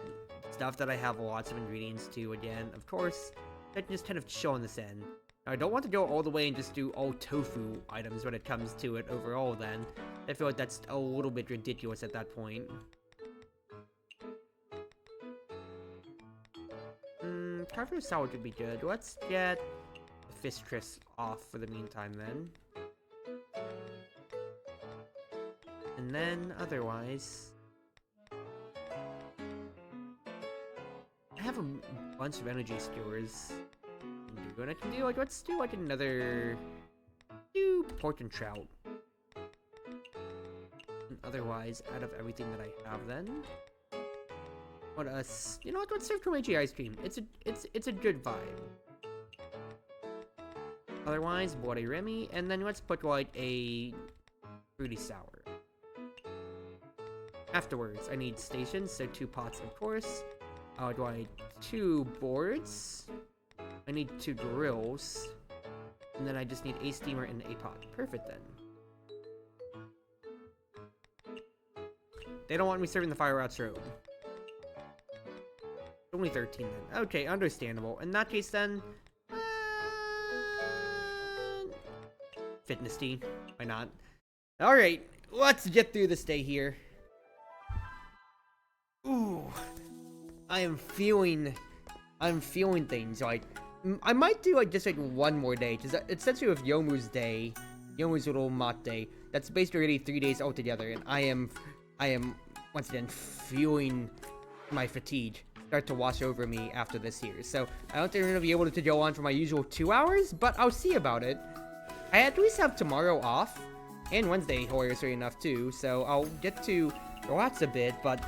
stuff that I have lots of ingredients to, again. Of course, I can just kind of chill on this end. Now, I don't want to go all the way and just do all tofu items when it comes to it overall then. I feel like that's a little bit ridiculous at that point. Carver salad would be good. Let's get the fish crisp off for the meantime then. And then, otherwise, I have a bunch of energy skewers. What I can do, like, let's do like another pork and trout. And otherwise, out of everything that I have, then what else? You know what? Let's serve Cruzmates ice cream. It's a good vibe. Otherwise, Bloody Remy, and then let's put like a fruity sour. Afterwards, I need stations, so 2 pots, of course. I would like 2 boards. I need 2 grills. And then I just need a steamer and a pot. Perfect then. They don't want me serving the Fire Rats Road. Only 13 then. Okay, understandable. In that case then, fitness tea. Why not? Alright, let's get through this day here. Ooh. I'm feeling things like, I might do like just like one more day, because essentially with Yomu's day, Yomu's little mock day, that's basically already 3 days altogether, and I am once again feeling my fatigue start to wash over me after this here. So I don't think I'm gonna be able to go on for my usual 2 hours, but I'll see about it. I at least have tomorrow off, and Wednesday hilariously enough too, so I'll get to relax a bit, but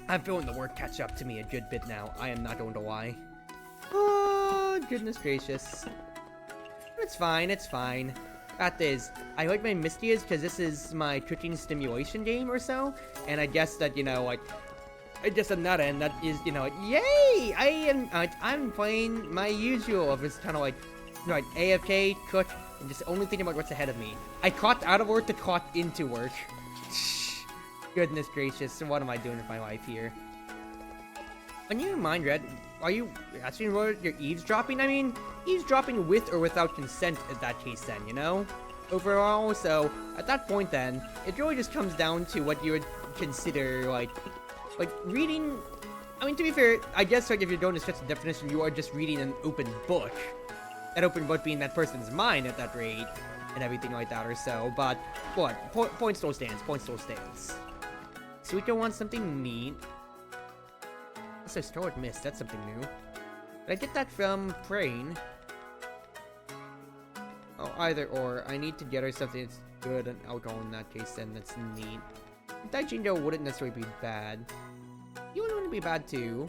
I'm feeling the work catch up to me a good bit now. I am not going to lie. Oh, goodness gracious. It's fine, it's fine. Fact is, I like my Mystias because this is my cooking stimulation game or so, and I guess that, you know, like, I guess on that end, that is, you know, like, yay! I'm playing my usual of this kind of like, you know, like, AFK, cook, and just only thinking about what's ahead of me. I clocked out of work to clock into work. Goodness gracious, what am I doing with my life here? When you mind, Red, are you asking what you're eavesdropping? I mean, eavesdropping with or without consent in that case then, you know? Overall, so, at that point then, it really just comes down to what you would consider, like reading. I mean, to be fair, I guess, like, if you're going to such a definition, you are just reading an open book. That open book being that person's mind at that rate, and everything like that or so, but, what? Point still stands, point still stands. Suiko wants something neat. Also, Stoic Mist, that's something new. Did I get that from Praying? Oh, either or. I need to get her something that's good and alcohol in that case, then that's neat. Daijingo wouldn't necessarily be bad. You wouldn't be bad too.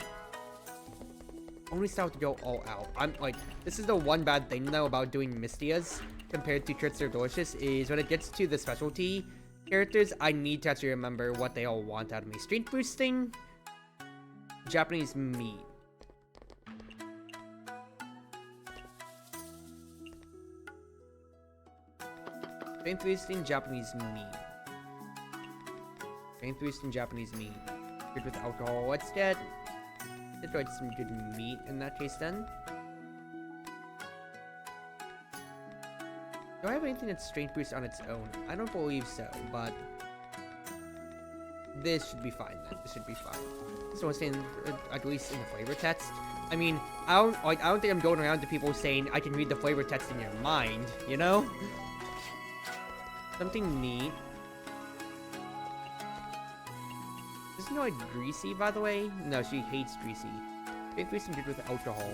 Only still have to go all out. I'm like, this is the one bad thing though about doing Mystias. compared to Treats Are Delicious is when it gets to the specialty characters, I need to actually remember what they all want out of me. Strength boosting, Japanese meat. Strength boosting, Japanese meat. Strength boosting, Japanese meat. Good with alcohol. Let's get some good meat in that case then. Do I have anything that's strength boost on its own? I don't believe so, but this should be fine then. This should be fine. So I'm saying, at least in the flavor text. I mean, I don't think I'm going around to people saying I can read the flavor text in your mind, you know? Something neat. Isn't it like greasy, by the way? No, she hates greasy. Strength boosting good with alcohol.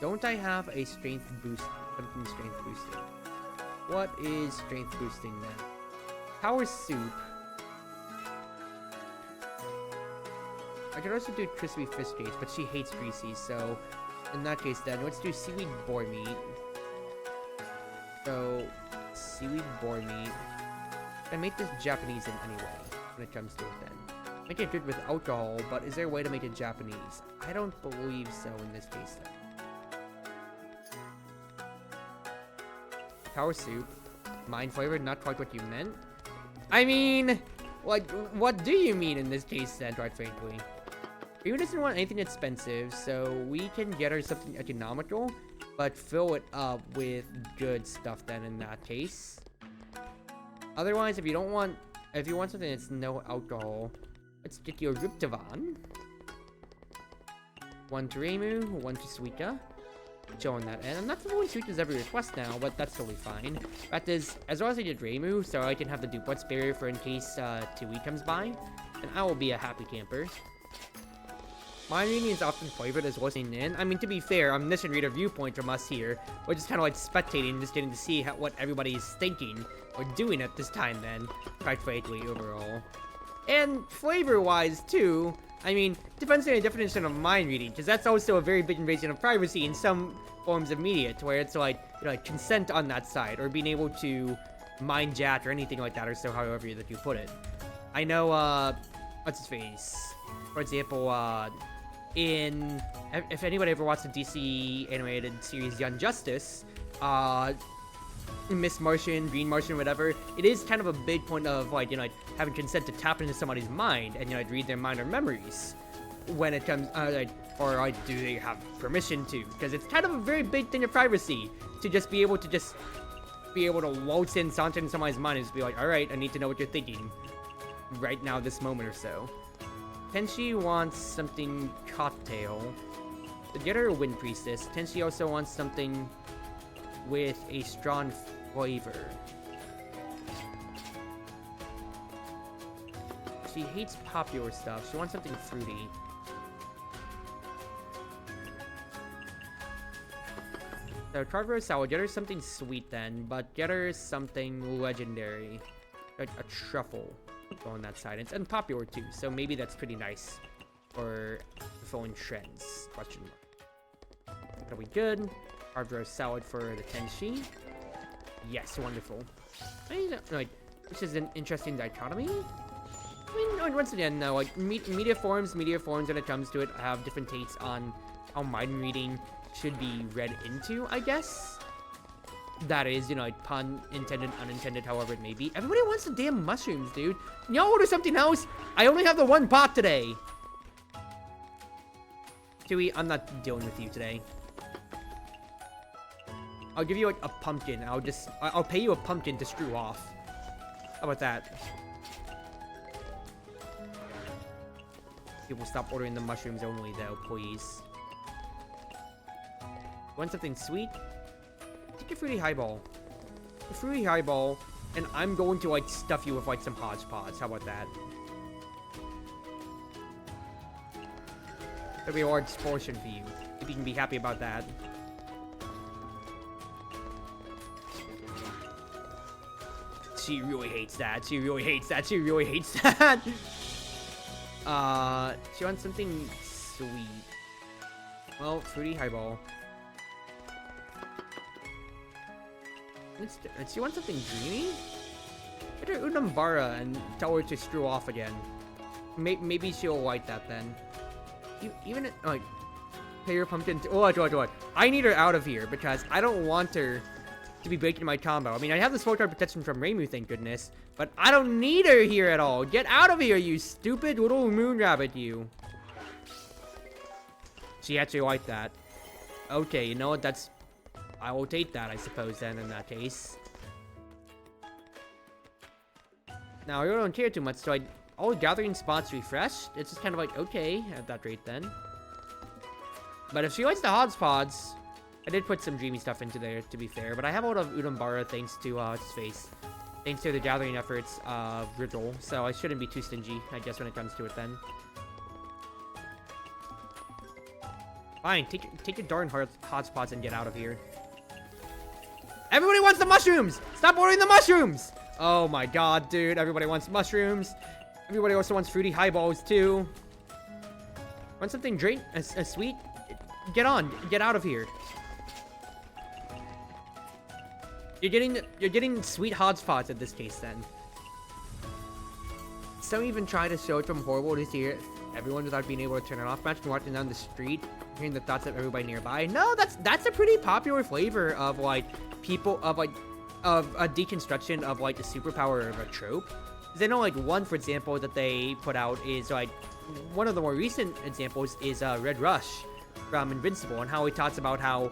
Don't I have a strength boost? Something strength boosting. What is strength boosting then? Power soup. I could also do crispy fish cakes, but she hates greasy, so in that case then, let's do seaweed boar meat. So, seaweed boar meat. I make this Japanese in anyway, when it comes to it then. Make it good with alcohol, but is there a way to make it Japanese? I don't believe so in this case then. Power soup. Mind flavored, not quite what you meant. I mean, like, what do you mean in this case then, quite frankly? Ryu doesn't want anything expensive, so we can get her something economical, but fill it up with good stuff then in that case. Otherwise, if you want something that's no alcohol, let's get you a Ruptavan. One to Reimu, one to Suika. Showing that, and I'm not following Suika's every request now, but that's totally fine. Fact is, as long as I did Reimu, so I can have the duplex barrier for in case Tui comes by, and I will be a happy camper. My reading is often flavored as listening in. I mean, to be fair, omniscient reader viewpoint from us here. We're just kind of like spectating, just getting to see what everybody is thinking or doing at this time then, quite frankly, overall. And flavor-wise, too, I mean, depends on the definition of mind reading, because that's also a very big invasion of privacy in some forms of media, to where it's like, you know, like consent on that side, or being able to mind chat or anything like that, or so however that you put it. I know, what's his face? For example, if anybody ever watched the DC animated series Young Justice, Miss Martian, Green Martian, whatever, it is kind of a big point of, like, you know, like, having consent to tap into somebody's mind and, you know, like, read their mind or memories when it comes, or like, do they have permission to? Because it's kind of a very big thing of privacy to just be able to waltz in, saunter in somebody's mind and just be like, alright, I need to know what you're thinking right now, this moment or so. Tenshi wants something cocktail. To get her a Wind Priestess, Tenshi also wants something with a strong flavor. She hates popular stuff. She wants something fruity. So, Chartreuse Sour, get her something sweet then, but get her something legendary. Like a truffle on that side. It's unpopular too, so maybe that's pretty nice for fulfilling trends. Question mark. That'll be good. Chartreuse salad for the Tenshi. Yes, wonderful. I mean, like, which is an interesting dichotomy. I mean, once again, no, like, media forms when it comes to it have different takes on how mind reading should be read into, I guess. That is, you know, like, pun intended, unintended, however it may be. Everybody wants the damn mushrooms, dude. Can y'all order something else? I only have the one pot today. Tui, I'm not dealing with you today. I'll give you, like, a pumpkin. I'll pay you a pumpkin to screw off. How about that? People stop ordering the mushrooms only, though, please. Want something sweet? Take a fruity highball. A fruity highball, and I'm going to, like, stuff you with, like, some hodgepodge. How about that? That'll be a large portion for you, if you can be happy about that. She really hates that. She really hates that. She really hates that. She wants something sweet. Well, fruity highball. let's see, want something dreamy? Get her Unambara and tell her to screw off again. Maybe she'll like that then. Even it, like, pay your pumpkin. What? I need her out of here because I don't want her to be breaking my combo. I mean, I have the Sword Card protection from Reimu, thank goodness, but I don't need her here at all. Get out of here, you stupid little moon rabbit, you. She actually liked that. Okay, you know what? I will take that, I suppose, then, in that case. Now, I really don't care too much, so all gathering spots refreshed. It's just kind of like, okay, at that rate, then. But if she likes the hodgepodge, I did put some dreamy stuff into there, to be fair. But I have a lot of Udambara thanks to Space. Thanks to the gathering efforts of Riddle. So I shouldn't be too stingy, I guess, when it comes to it, then. Fine, take your darn hotspots and get out of here. Everybody wants the mushrooms! Stop ordering the mushrooms! Oh my god, dude. Everybody wants mushrooms. Everybody also wants fruity highballs, too. Want something drink? A sweet? Get out of here. You're getting sweet hotspots at this case, then. Some even try to show it from horrible to hear everyone without being able to turn it off. Imagine walking down the street, hearing the thoughts of everybody nearby. No, that's a pretty popular flavor of like people of a deconstruction of like the superpower of a trope. Because I know like one, for example, that they put out is like one of the more recent examples is Red Rush from Invincible, and how he talks about how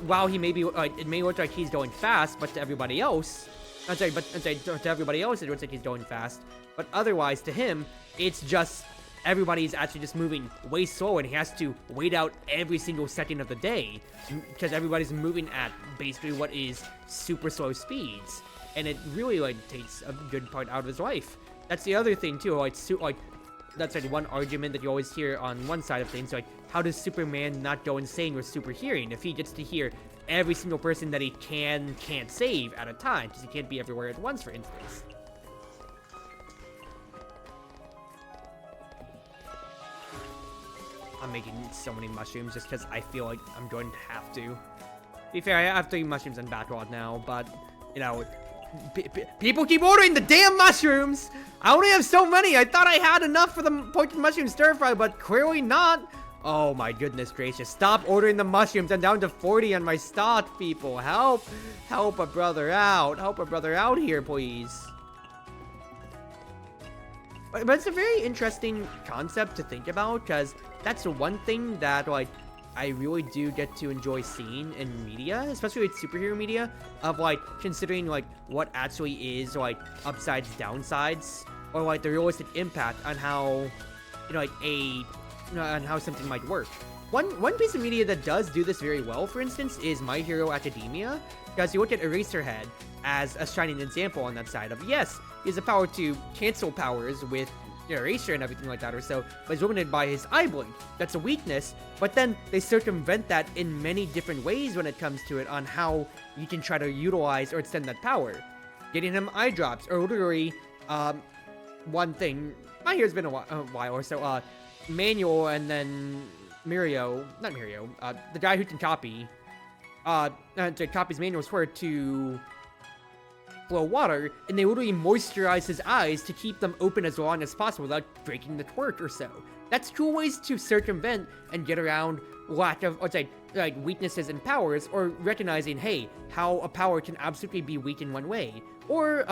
while he may be it may look like he's going fast, but to everybody else, to everybody else it looks like he's going fast, but otherwise to him it's just everybody's actually just moving way slow, and he has to wait out every single second of the day because everybody's moving at basically what is super slow speeds, and it really like takes a good part out of his life. That's the other thing too, that's like one argument that you always hear on one side of things, like how does Superman not go insane with super hearing if he gets to hear every single person that he can't save at a time, because he can't be everywhere at once, for instance. I'm making so many mushrooms just because I feel like I'm going to have to. To be fair, I have 3 mushrooms on backlog now, but, you know, people keep ordering the damn mushrooms! I only have so many! I thought I had enough for the pointed mushroom stir fry, but clearly not! Oh my goodness gracious, stop ordering the mushrooms! I'm down to 40 on my stock, people! Help! Help a brother out! Help a brother out here, please! But it's a very interesting concept to think about, because that's the one thing that, like, I really do get to enjoy seeing in media, especially with superhero media, of, like, considering, like, what actually is, like, upsides, downsides, or, like, the realistic impact on how, you know, like, on how something might work. One piece of media that does do this very well, for instance, is My Hero Academia, because you look at Eraserhead as a shining example on that side of, yes, he has the power to cancel powers with Eraser and everything like that or so, but he's limited by his eye blink. That's a weakness, but then they circumvent that in many different ways when it comes to it on how you can try to utilize or extend that power. Getting him eye drops, or literally, one thing, My Hero's been a while or so, Manuel and then not Mirio, the guy who can copy, copies Manuel's sword to flow water, and they literally moisturize his eyes to keep them open as long as possible without breaking the quirk or so. That's cool ways to circumvent and get around lack of, like weaknesses and powers, or recognizing, hey, how a power can absolutely be weak in one way. Or,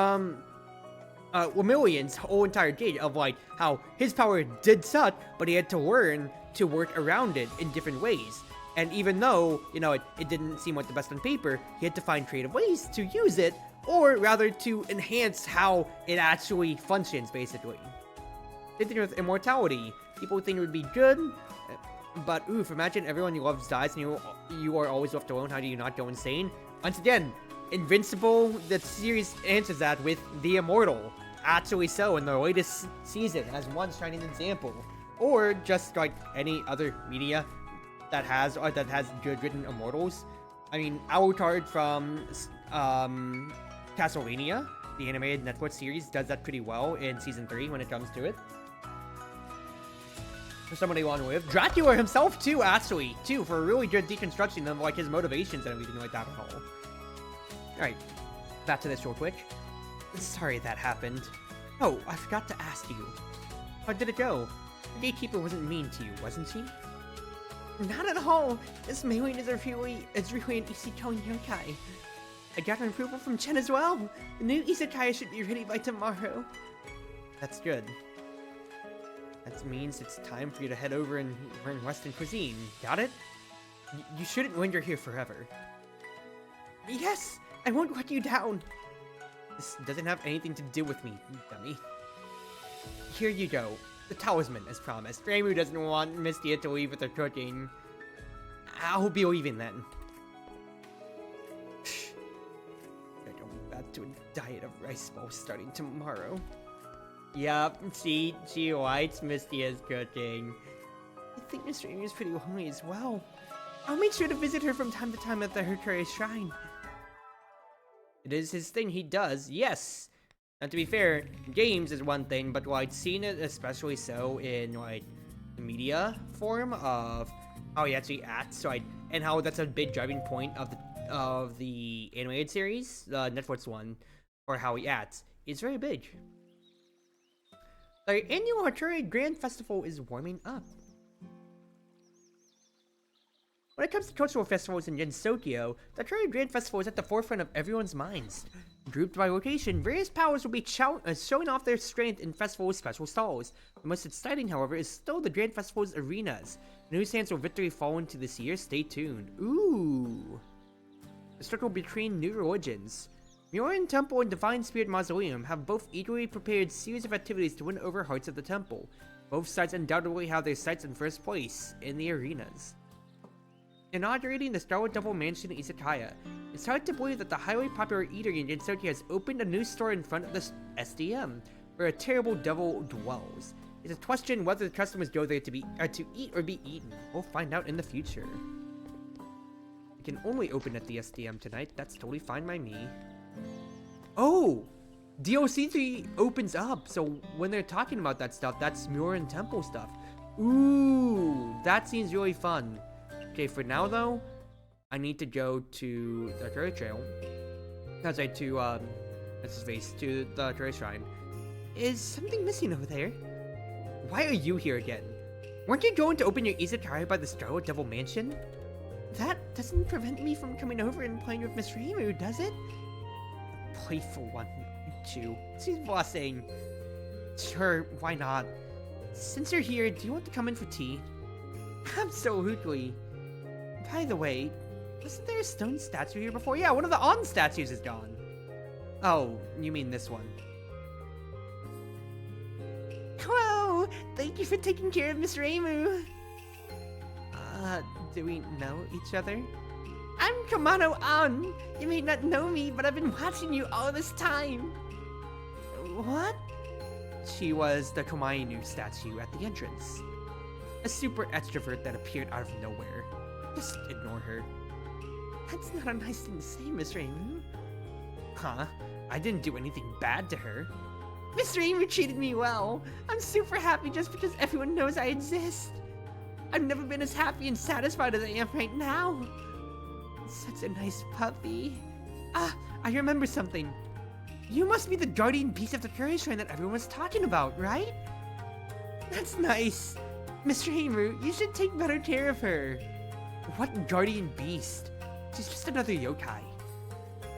Lemillion's whole entire gate of, like, how his power did suck, but he had to learn to work around it in different ways. And even though, you know, it didn't seem like the best on paper, he had to find creative ways to use it, or rather to enhance how it actually functions, basically. Same thing with immortality. People think it would be good, but oof, imagine everyone you love dies and you are always left alone. How do you not go insane? Once again, Invincible, the series answers that with the Immortal. Actually so, in the latest season, as one shining example. Or just like any other media that has good written Immortals. I mean, Alucard from Castlevania, the animated Netflix series, does that pretty well in season 3 when it comes to it. For somebody along with Dracula himself too, actually, for a really good deconstruction of like his motivations and everything like that at all. Alright, back to this real quick. Sorry that happened. Oh, I forgot to ask you. How did it go? The gatekeeper wasn't mean to you, wasn't she? Not at all. This Maid is really an Izakaya yokai. I got an approval from Chen as well. The new Izakaya should be ready by tomorrow. That's good. That means it's time for you to head over and learn Western cuisine. Got it? You shouldn't linger here forever. Yes! I won't let you down! This doesn't have anything to do with me, dummy. Here you go. The talisman, as promised. Reimu doesn't want Mystia to leave with her cooking. I'll be leaving then. I go back to a diet of rice balls starting tomorrow. Yup, she likes Mystia's cooking. I think Miss Reimu is pretty lonely as well. I'll make sure to visit her from time to time at the Hercules Shrine. It is his thing he does, yes. And to be fair, games is one thing, but like seeing it especially so in like the media form of how he actually acts, so and how that's a big driving point of the animated series, the Netflix one, or how he acts, is very big. The annual Archery Grand Festival is warming up. When it comes to cultural festivals in Gensokyo, the Archery Grand Festival is at the forefront of everyone's minds. Grouped by location, various powers will be showing off their strength in festival special stalls. The most exciting, however, is still the Grand Festival's arenas. And whose hands will victory fall into this year? Stay tuned. Ooh! The struggle between new religions. Myorin Temple and Divine Spirit Mausoleum have both equally prepared a series of activities to win over hearts of the temple. Both sides undoubtedly have their sights in first place in the arenas. Inaugurating the Scarlet Devil Mansion in Izakaya. It's hard to believe that the highly popular eatery in Gensokyo has opened a new store in front of the SDM, where a terrible devil dwells. It's a question whether the customers go there to eat or be eaten. We'll find out in the future. It can only open at the SDM tonight. That's totally fine by me. Oh! DLC3 opens up, so when they're talking about that stuff, that's Myorin Temple stuff. Ooh! That seems really fun. Okay, for now though, I need to go to the Archery Trail. To the Archery Shrine. Is something missing over there? Why are you here again? Weren't you going to open your Izakaya by the Scarlet Devil Mansion? That doesn't prevent me from coming over and playing with Miss Reimu, does it? A playful one, aren't you? She's blushing. Sure, why not? Since you're here, do you want to come in for tea? Absolutely. By the way, wasn't there a stone statue here before? Yeah, one of the On statues is gone. Oh, you mean this one. Hello! Thank you for taking care of Miss Reimu. Do we know each other? I'm Kamano An. You may not know me, but I've been watching you all this time. What? She was the Komainu statue at the entrance. A super extrovert that appeared out of nowhere. Just ignore her. That's not a nice thing to say, Miss Reimu. Huh? I didn't do anything bad to her. Miss Reimu treated me well. I'm super happy just because everyone knows I exist. I've never been as happy and satisfied as I am right now. Such a nice puppy. Ah, I remember something. You must be the guardian beast of the Curious Shrine that everyone was talking about, right? That's nice. Miss Reimu, you should take better care of her. What guardian beast? She's just another yokai.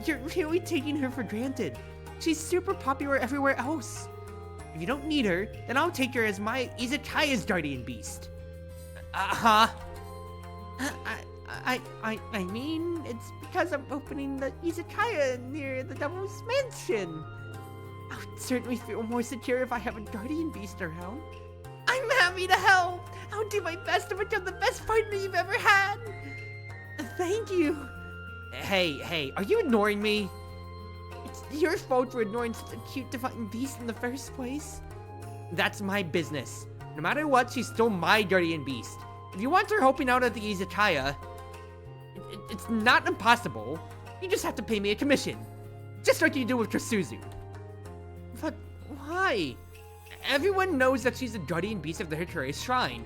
You're really taking her for granted. She's super popular everywhere else. If you don't need her, then I'll take her as my Izakaya's guardian beast. I mean, it's because I'm opening the Izakaya near the Devil's Mansion. I would certainly feel more secure if I have a guardian beast around. I'm happy to help. I'll do my best to become the best partner you've ever had. Thank you. Hey, are you ignoring me? It's your fault for ignoring such a cute divine beast in the first place. That's my business. No matter what, she's still my guardian beast. If you want her helping out at the Izakaya, it's not impossible. You just have to pay me a commission. Just like you do with Trasuzu. But why? Everyone knows that she's the guardian beast of the Hercules Shrine.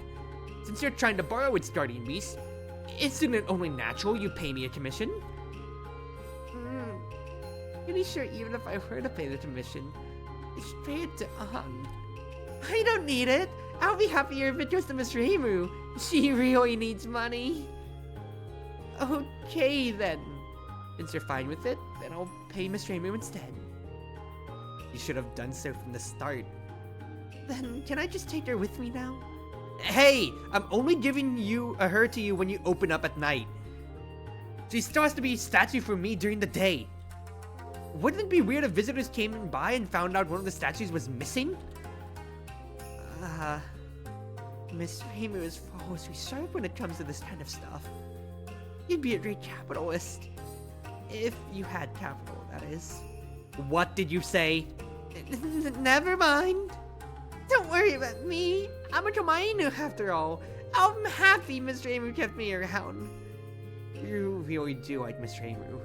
Since you're trying to borrow its guardian beast, isn't it only natural you pay me a commission? Pretty sure even if I were to pay the commission, it's paid to I don't need it. I'll be happier if it goes to Miss Reimu. She really needs money. Okay then. Since you're fine with it, then I'll pay Miss Reimu instead. You should have done so from the start. Then can I just take her with me now? Hey, I'm only giving her to you when you open up at night. She still has to be a statue for me during the day. Wouldn't it be weird if visitors came by and found out one of the statues was missing? Miss Reimu is flawlessly sharp when it comes to this kind of stuff. You'd be a great capitalist. If you had capital, that is. What did you say? Never mind. Don't worry about me. I'm a Komainu after all. I'm happy Miss Reimu kept me around. You really do like Miss Reimu.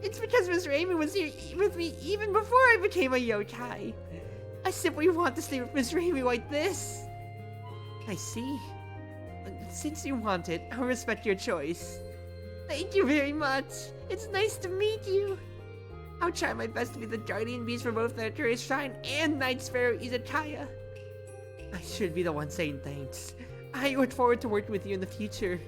It's because Miss Reimu was here with me even before I became a yokai. I simply want to stay with Miss Reimu like this. I see. Since you want it, I'll respect your choice. Thank you very much. It's nice to meet you. I'll try my best to be the guardian beast for both the Chartreuse Shrine and Night Sparrow Izakaya. I should be the one saying thanks. I look forward to working with you in the future.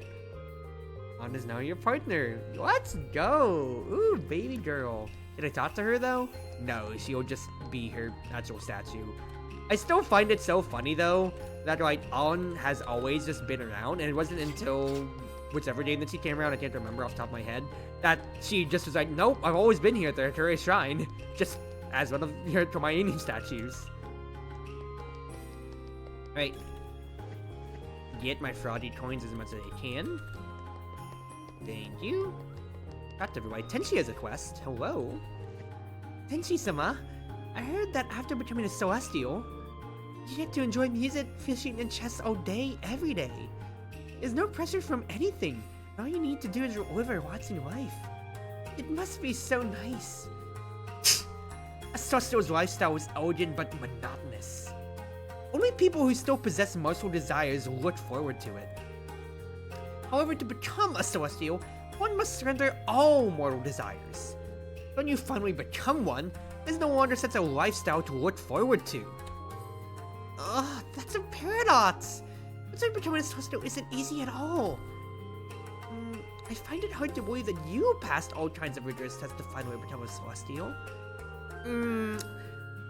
On is now your partner. Let's go. Ooh, baby girl. Did I talk to her though? No, she'll just be her actual statue. I still find it so funny though that like On has always just been around, and it wasn't until whichever day that she came around, I can't remember off the top of my head, that she just was like, nope, I've always been here at the Chartreuse Shrine, just as one of your Komainu statues. Right. Get my fraudy coins as much as I can. Thank you. Got everybody. Tenshi has a quest. Hello. Tenshi-sama, I heard that after becoming a Celestial, you get to enjoy music, fishing, and chess all day, every day. There's no pressure from anything. All you need to do is live a watching life. It must be so nice. A Celestial's lifestyle is elegant but monotonous. Only people who still possess martial desires look forward to it. However, to become a Celestial, one must surrender all mortal desires. When you finally become one, there's no longer such a lifestyle to look forward to. Ugh, that's a paradox. It's like becoming a Celestial isn't easy at all. I find it hard to believe that you passed all kinds of rigorous tests to finally become a Celestial.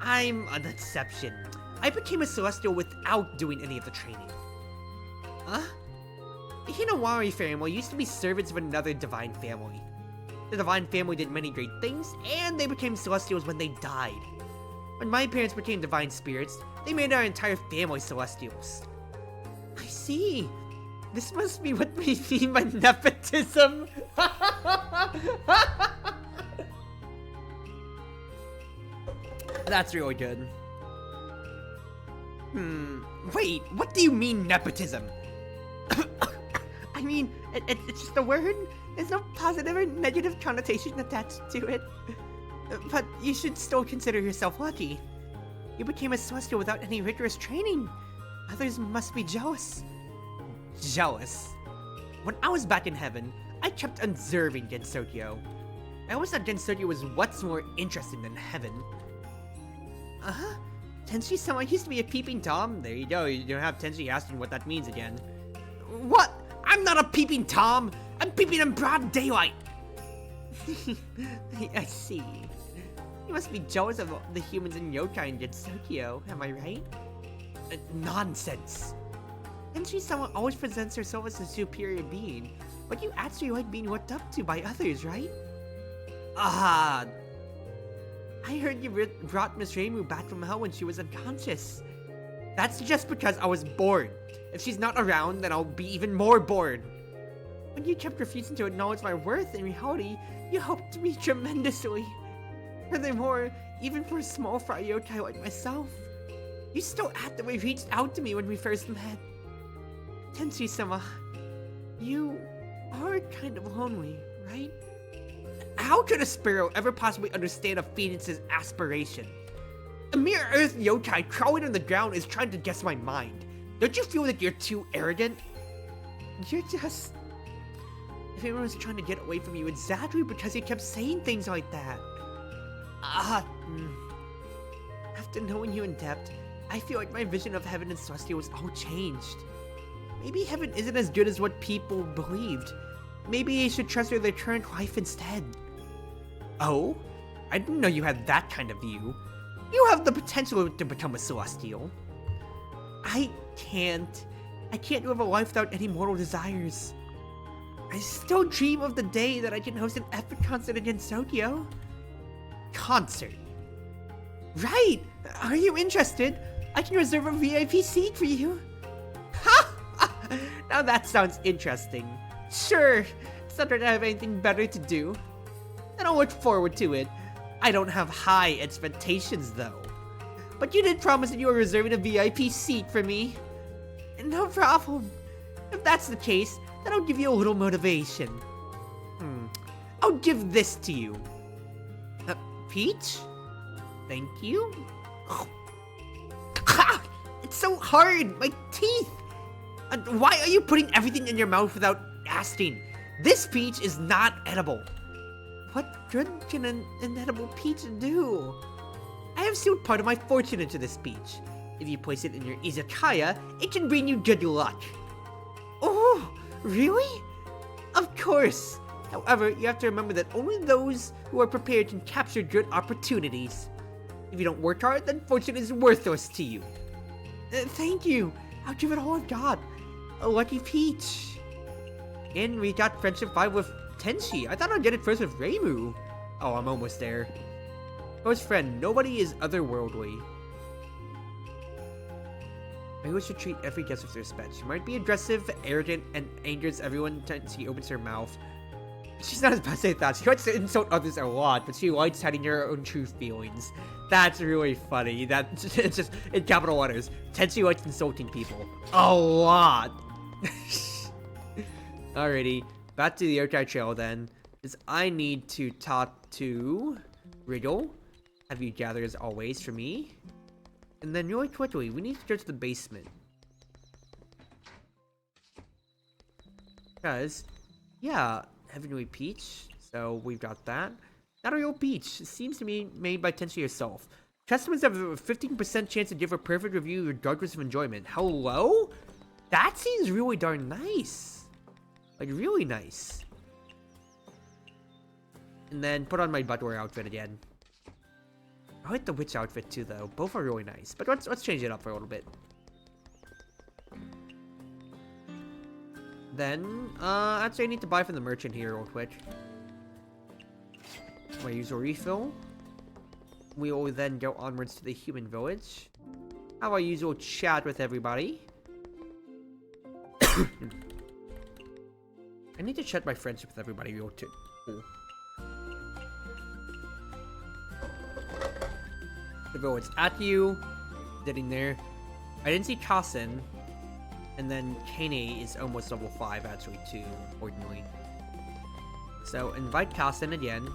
I'm an exception. I became a Celestial without doing any of the training. Huh? The Hinawari family used to be servants of another divine family. The divine family did many great things, and they became Celestials when they died. When my parents became divine spirits, they made our entire family Celestials. I see. This must be what we mean by nepotism. That's really good. Wait, what do you mean nepotism? I mean, it's just a word. There's no positive or negative connotation attached to it. But you should still consider yourself lucky. You became a Celestial without any rigorous training. Others must be jealous. Jealous? When I was back in heaven, I kept observing Gensokyo. I always thought Gensokyo was what's more interesting than heaven. Tenshi-sama used to be a peeping Tom. There you go, you don't have Tenshi asking what that means again. What? I'm not a peeping Tom! I'm peeping in broad daylight! I see. You must be jealous of the humans in yokai in Gensokyo, am I right? Nonsense! Tenshi-sama always presents herself as a superior being, but you actually like being looked up to by others, right? I heard you brought Miss Reimu back from hell when she was unconscious. That's just because I was bored. If she's not around, then I'll be even more bored. When you kept refusing to acknowledge my worth in reality, you helped me tremendously. Furthermore, even for a small fry yokai like myself, you still actively reached out to me when we first met. Tenshi-sama, you are kind of lonely, right? How could a sparrow ever possibly understand a phoenix's aspiration? A mere earth yokai crawling on the ground is trying to guess my mind. Don't you feel that you're too arrogant? You're just... If everyone was trying to get away from you exactly because you kept saying things like that. After knowing you in depth, I feel like my vision of heaven and Celestia was all changed. Maybe heaven isn't as good as what people believed. Maybe I should trust their current life instead. Oh? I didn't know you had that kind of view. You have the potential to become a Celestial. I can't live a life without any mortal desires. I still dream of the day that I can host an epic concert against Tokyo. Concert? Right! Are you interested? I can reserve a VIP seat for you. Ha! Now that sounds interesting. Sure, it's not that I have anything better to do. And I'll look forward to it. I don't have high expectations though. But you did promise that you were reserving a VIP seat for me. No problem. If that's the case, then I'll give you a little motivation. I'll give this to you. Peach? Thank you. It's so hard! My teeth! Why are you putting everything in your mouth without asking? This peach is not edible. What good can an inedible peach do? I have sealed part of my fortune into this peach. If you place it in your Izakaya, it can bring you good luck. Oh, really? Of course. However, you have to remember that only those who are prepared can capture good opportunities. If you don't work hard, then fortune is worthless to you. Thank you. I'll give it all I've got. A lucky peach. And we got friendship 5 with Tenshi. I thought I'd get it first with Reimu. Oh, I'm almost there. Close friend, nobody is otherworldly. I always should treat every guest with respect. She might be aggressive, arrogant, and angers everyone until she opens her mouth. She's not as bad as I thought. She likes to insult others a lot, but she likes hiding her own true feelings. That's really funny. It's just in capital letters. Tenshi likes insulting people. A lot. Alrighty. Back to the Yokai Trail then. Because I need to talk to Riddle. Have you gathered as always for me? And then really quickly, we need to go to the basement. Because, yeah, Heavenly Peach. So we've got that. Not a real peach. It seems to be made by Tenshi herself. Customers have a 15% chance to give a perfect review regardless of enjoyment. Hello? That seems really darn nice. Like, really nice. And then put on my buttwear outfit again. I like the witch outfit too, though. Both are really nice. But let's change it up for a little bit. Then, actually I need to buy from the merchant here real quick. My usual refill. We will then go onwards to the human village. Have our usual chat with everybody. I need to check my friendship with everybody real quick. The village at you. Getting there. I didn't see Kasen. And then Kane is almost level 5 actually too, ordinarily. So invite Kasen again.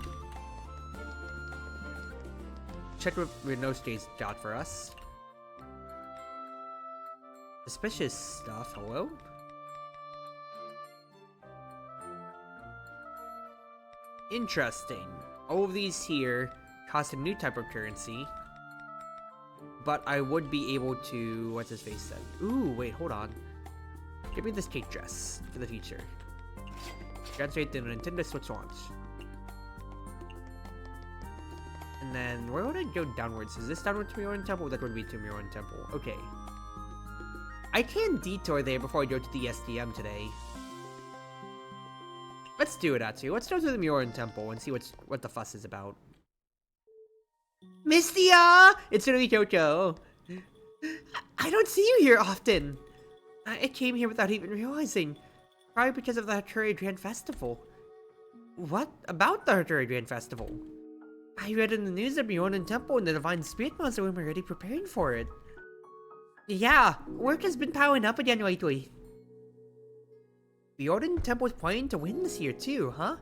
Check what Renosuke's got for us. Suspicious stuff, hello? Interesting. All of these here cost a new type of currency. But I would be able to... What's his face said? Ooh, wait, hold on. Give me this cake dress for the future. Graduate the Nintendo Switch launch. And then, where would I go downwards? Is this downward to Mioran Temple? That would be to Mioran Temple. Okay. I can detour there before I go to the SDM today. Let's do it, actually. Let's go to the Mioran Temple and see what the fuss is about. Mystia! It's gonna be Kyoko. I don't see you here often. I came here without even realizing. Probably because of the Hattori Grand Festival. What about the Hattori Grand Festival? I read in the news that Mioran Temple and the Divine Spirit Mausoleum are already preparing for it. Yeah, work has been piling up again lately. Mioran Temple's planning to win this year too, huh?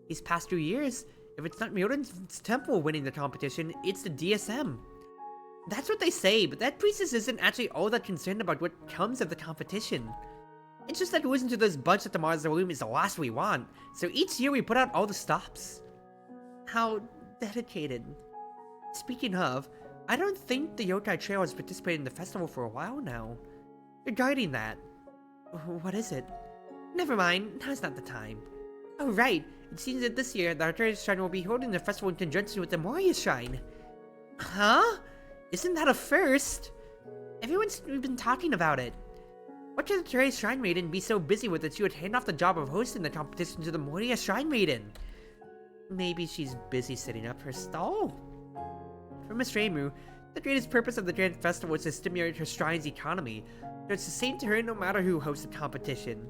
These past 2 years, if it's not Mioran's Temple winning the competition, it's the DSM. That's what they say, but that priestess isn't actually all that concerned about what comes of the competition. It's just that losing to this bunch at the mausoleum is the last we want, so each year we put out all the stops. How dedicated. Speaking of, I don't think the yokai trail has participated in the festival for a while now. Regarding that, what is it? Never mind, now's not the time. Oh right, it seems that this year the Chartreuse Shrine will be holding the festival in conjunction with the Moria Shrine. Huh? Isn't that a first? Everyone's been talking about it. What could the Chartreuse Shrine Maiden be so busy with that she would hand off the job of hosting the competition to the Moria Shrine Maiden? Maybe she's busy setting up her stall? For Miss Reimu, the greatest purpose of the Grand Festival is to stimulate her shrine's economy, so it's the same to her no matter who hosts the competition.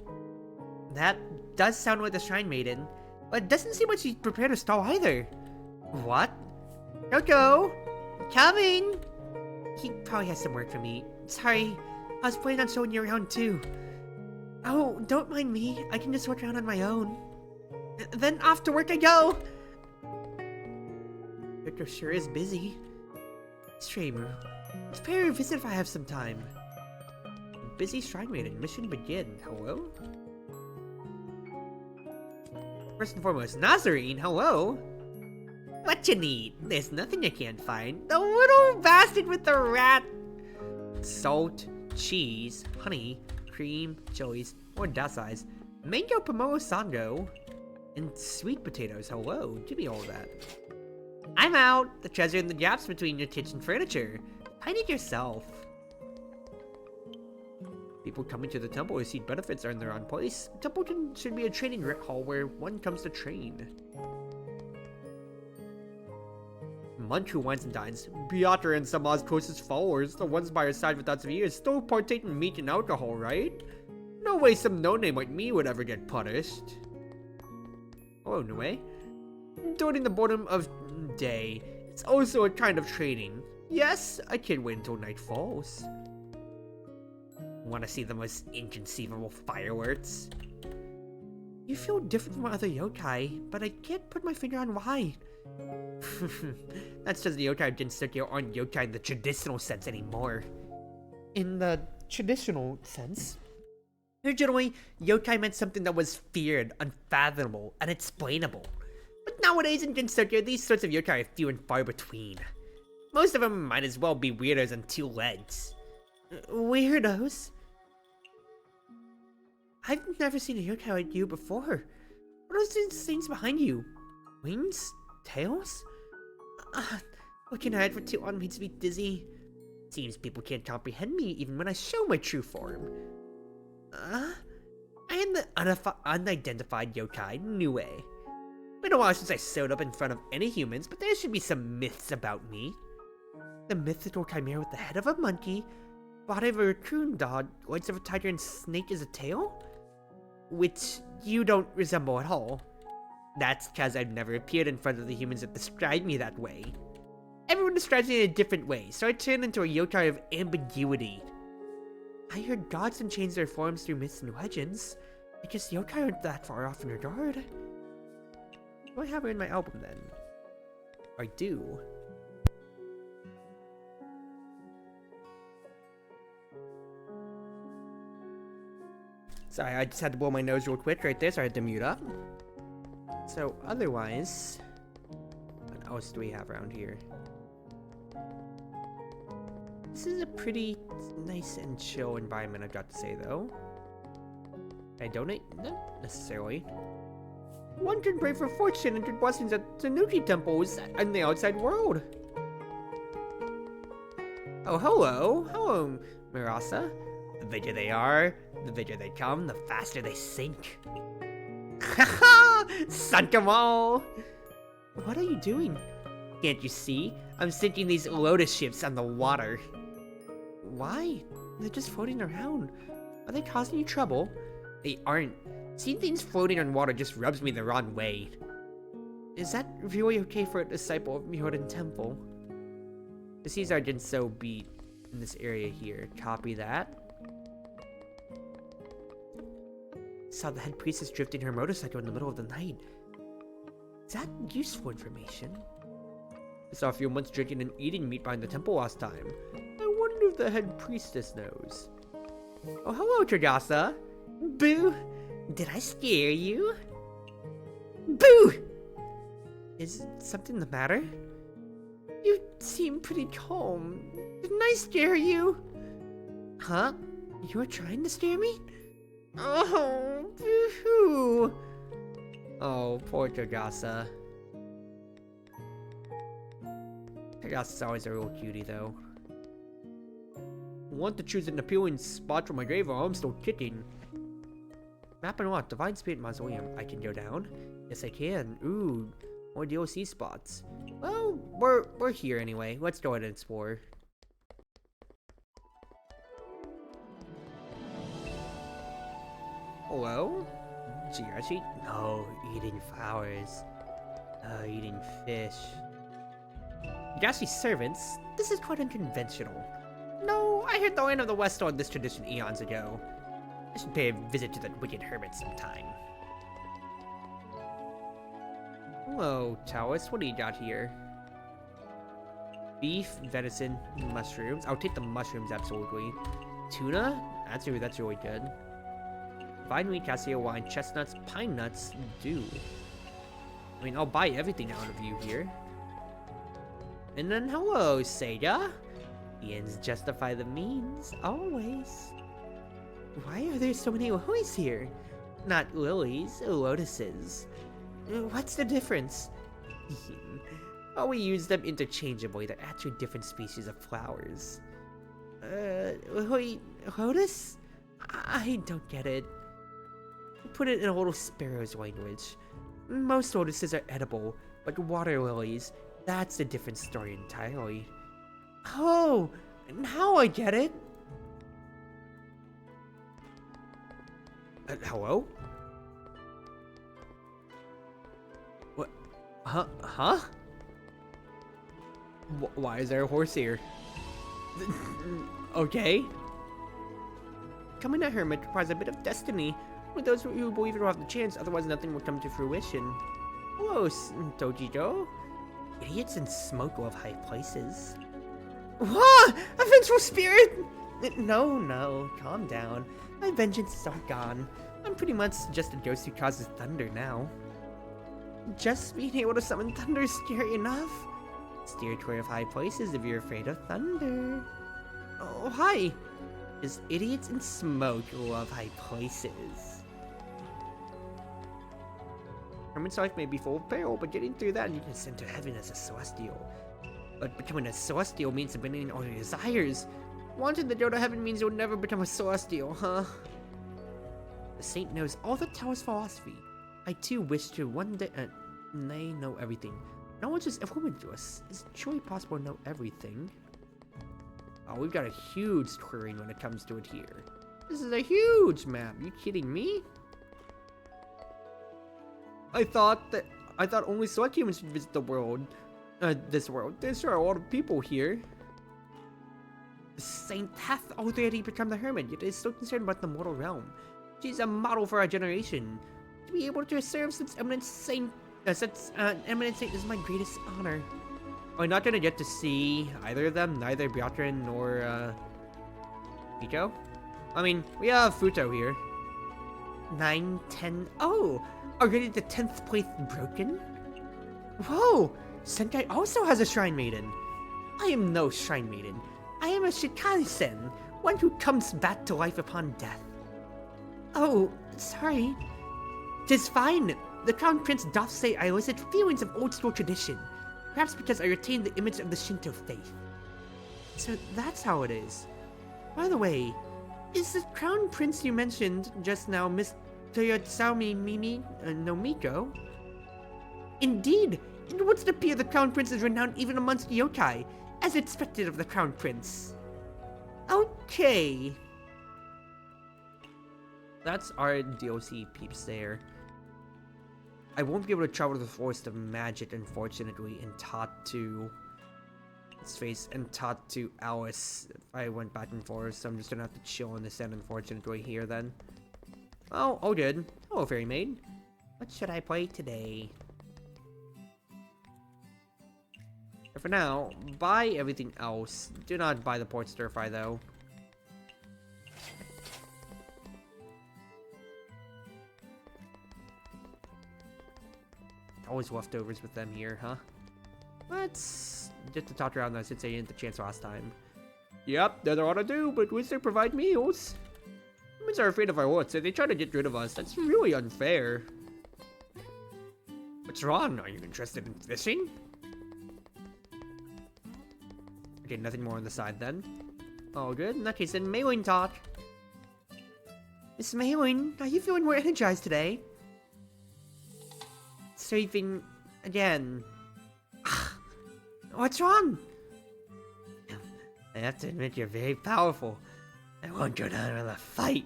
That does sound like the Shrine Maiden, but it doesn't seem like she's prepared her stall either. What? Coco! Coming! He probably has some work for me. Sorry, I was planning on showing you around too. Oh, don't mind me. I can just work around on my own. Then off to work I go! Victor sure is busy. Streamer, let's pay her a visit if I have some time. Busy Shrine Maiden, mission begin. Hello? First and foremost, Nazarene, hello? What you need? There's nothing you can't find. The little bastard with the rat! Salt, cheese, honey, cream, chilies, or size, mango pomelo sango, and sweet potatoes. Hello, give me all that. I'm out! The treasure in the gaps between your kitchen furniture. Find it yourself. People coming to the temple to seek benefits are in their own place. The temple should be a training hall where one comes to train. Monk who wines and dines. Beata and some of Oz closest followers, the ones by her side without years, still partake in meat and alcohol, right? No way some no-name like me would ever get punished. Oh, no way. During the boredom of day, it's also a kind of training. Yes, I can wait until night falls. Want to see the most inconceivable fireworks? You feel different from other yokai, but I can't put my finger on why. That's just the yokai didn't start aren't yokai in the traditional sense anymore. In the traditional sense? Originally, yokai meant something that was feared, unfathomable, unexplainable. But nowadays in Jinsetsu, these sorts of yokai are few and far between. Most of them might as well be weirdos on two legs. Weirdos? I've never seen a yokai like you before. What are these things behind you? Wings? Tails? Looking at it for too long makes me dizzy. Seems people can't comprehend me even when I show my true form. I am the unidentified yokai, Nue. Been a while since I showed up in front of any humans, but there should be some myths about me. The mythical chimera with the head of a monkey, body of a raccoon dog, legs of a tiger, and snake is a tail? Which you don't resemble at all. That's because I've never appeared in front of the humans that describe me that way. Everyone describes me in a different way, so I turn into a yokai of ambiguity. I heard gods can change their forms through myths and legends. I guess yokai aren't that far off in regard. Do I have her in my album then? I do. Sorry, I just had to blow my nose real quick right there, so I had to mute up. So, otherwise, what else do we have around here? This is a pretty nice and chill environment, I've got to say, though. Can I donate? Not necessarily. One can pray for fortune and good blessings at Tanuki temples in the outside world. Oh, hello. Hello, Mirasa. The bigger they are, the bigger they come, the faster they sink. Haha! Sunk 'em all! What are you doing? Can't you see? I'm sinking these lotus ships on the water. Why? They're just floating around. Are they causing you trouble? They aren't. Seeing things floating on water just rubs me the wrong way. Is that really okay for a disciple of Mihorin Temple? The seas are just so beat in this area here. Copy that. Saw the head priestess drifting her motorcycle in the middle of the night. Is that useful information? I saw a few months drinking and eating meat behind the temple last time. I wonder if the head priestess knows. Oh, hello, Tragasa. Boo! Did I scare you? Boo! Is something the matter? You seem pretty calm. Didn't I scare you? Huh? You were trying to scare me? Oh, boo-hoo. Oh, poor Tagasa. Tagasa's always a real cutie, though. I want to choose an appealing spot for my grave while I'm still kicking. Map and what? Divine Spirit Mausoleum. I can go down? Yes, I can. Ooh, more DLC spots. Well, we're here anyway. Let's go ahead and explore. Hello? Jirachi? No, eating flowers. Eating fish. Gashi's servants? This is quite unconventional. No, I heard the land of the West on this tradition eons ago. I should pay a visit to that wicked hermit sometime. Hello, Taoist. What do you got here? Beef, venison, mushrooms. I'll take the mushrooms, absolutely. Tuna? That's really good. Vine wheat, cassia wine, chestnuts, pine nuts. Do. I mean, I'll buy everything out of you here. And then hello, Sega. The ends justify the means, always. Why are there so many lilies here? Not lilies, lotuses. What's the difference? Oh, we use them interchangeably. They're actually different species of flowers. Lotus? I don't get it. Put it in a little sparrow's language. Most lotuses are edible, but water lilies, that's a different story entirely. Oh, now I get it. Hello? What? Huh? Why is there a horse here? Okay. Becoming a hermit requires a bit of destiny. With those who believe it will have the chance, otherwise nothing will come to fruition. Hello, Tojijo. Idiots and smoke love high places. What? A vengeful spirit? No, calm down. My vengeance is all gone. I'm pretty much just a ghost who causes thunder now. Just being able to summon thunder is scary enough. Steer clear of high places if you're afraid of thunder. Oh, hi. Just idiots and smoke love high places. Hermit's life may be full of peril, but getting through that, you can ascend to heaven as a celestial. But becoming a celestial means abandoning all your desires. Wanting to go to heaven means you'll never become a celestial, huh? The saint knows all the Taoist philosophy. I too wish to one day know everything. Knowledge is limitless. Is it truly possible to know everything? Oh, we've got a huge terrain when it comes to it here. This is a huge map. You kidding me? I thought only select humans should visit the world. This world. There's sure a lot of people here. The saint hath already become the hermit, yet is so concerned about the mortal realm. She's a model for our generation. To be able to serve such eminent saint is my greatest honor. We're not gonna get to see either of them, neither Beatrin nor Miko. I mean, we have Futo here. 9, 10. Oh, already the 10th place broken? Whoa! Senkai also has a Shrine Maiden. I am no Shrine Maiden. I am a Shikari-sen, one who comes back to life upon death. Oh, sorry. 'Tis fine. The Crown Prince doth say I elicit feelings of old-school tradition. Perhaps because I retain the image of the Shinto faith. So that's how it is. By the way, is the Crown Prince you mentioned just now Miss Toyotsumi Mimi no Miko? Indeed! It would appear the Crown Prince is renowned even amongst yokai, as expected of the Crown Prince. Okay. That's our DLC peeps there. I won't be able to travel to the Forest of Magic, unfortunately, and talk to Alice if I went back and forth, so I'm just gonna have to chill on this end, unfortunately, here then. Oh, all good. Hello, Fairy Maid. What should I play today? For now, buy everything else. Do not buy the port stir fry though. always leftovers with them here, huh? Let's just to talk around that since I didn't get the chance last time. Yep, that's all I do, but we still provide meals. Humans are afraid of our looks, so they try to get rid of us. That's really unfair. What's wrong? Are you interested in fishing? Okay, nothing more on the side then. All good. In that case, then Maylin talk. Miss Maylin, are you feeling more energized today? Saving again. What's wrong? I have to admit you're very powerful. I won't go down with a fight.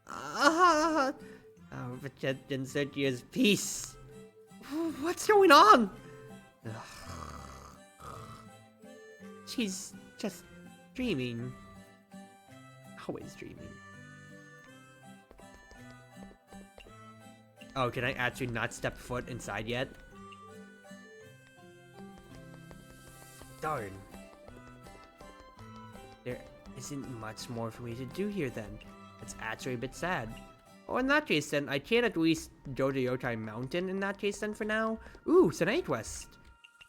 I'll protect Jinsochia's peace. What's going on? She's just dreaming. Always dreaming. Oh, can I actually not step foot inside yet? Darn. There isn't much more for me to do here then. It's actually a bit sad. Oh, in that case then, I can at least go to Yokai Mountain in that case then for now. Ooh, it's an 8 West.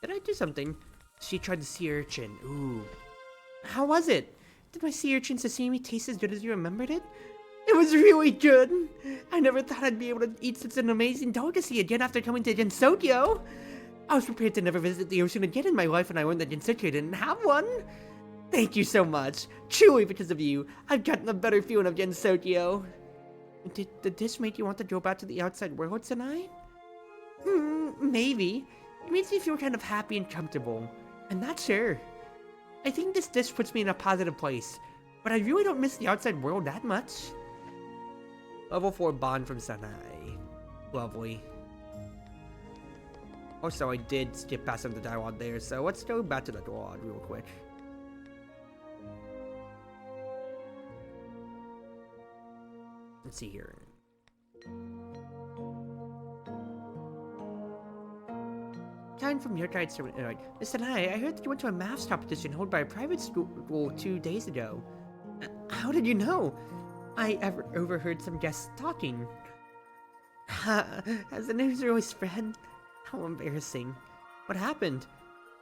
Did I do something? She tried the sea urchin. Ooh. How was it? Did my sea urchin sashimi taste as good as you remembered it? It was really good. I never thought I'd be able to eat such an amazing delicacy again after coming to Jinsokyo. I was prepared to never visit the ocean again in my life when I learned that Jinsokyo didn't have one. Thank you so much. Truly, because of you, I've gotten a better feeling of Jinsokyo. Did the dish make you want to go back to the outside world tonight? Maybe. It makes me feel kind of happy and comfortable. I'm not sure. I think this dish puts me in a positive place, but I really don't miss the outside world that much. Level 4 bond from Sanai. Lovely. Also, I did skip past some of the dialogue there, so let's go back to the dialogue real quick. Let's see here. Time from your guide servant. Listen, I heard that you went to a maths competition held by a private school 2 days ago. How did you know? I overheard some guests talking. Has the news really spread? How embarrassing. What happened?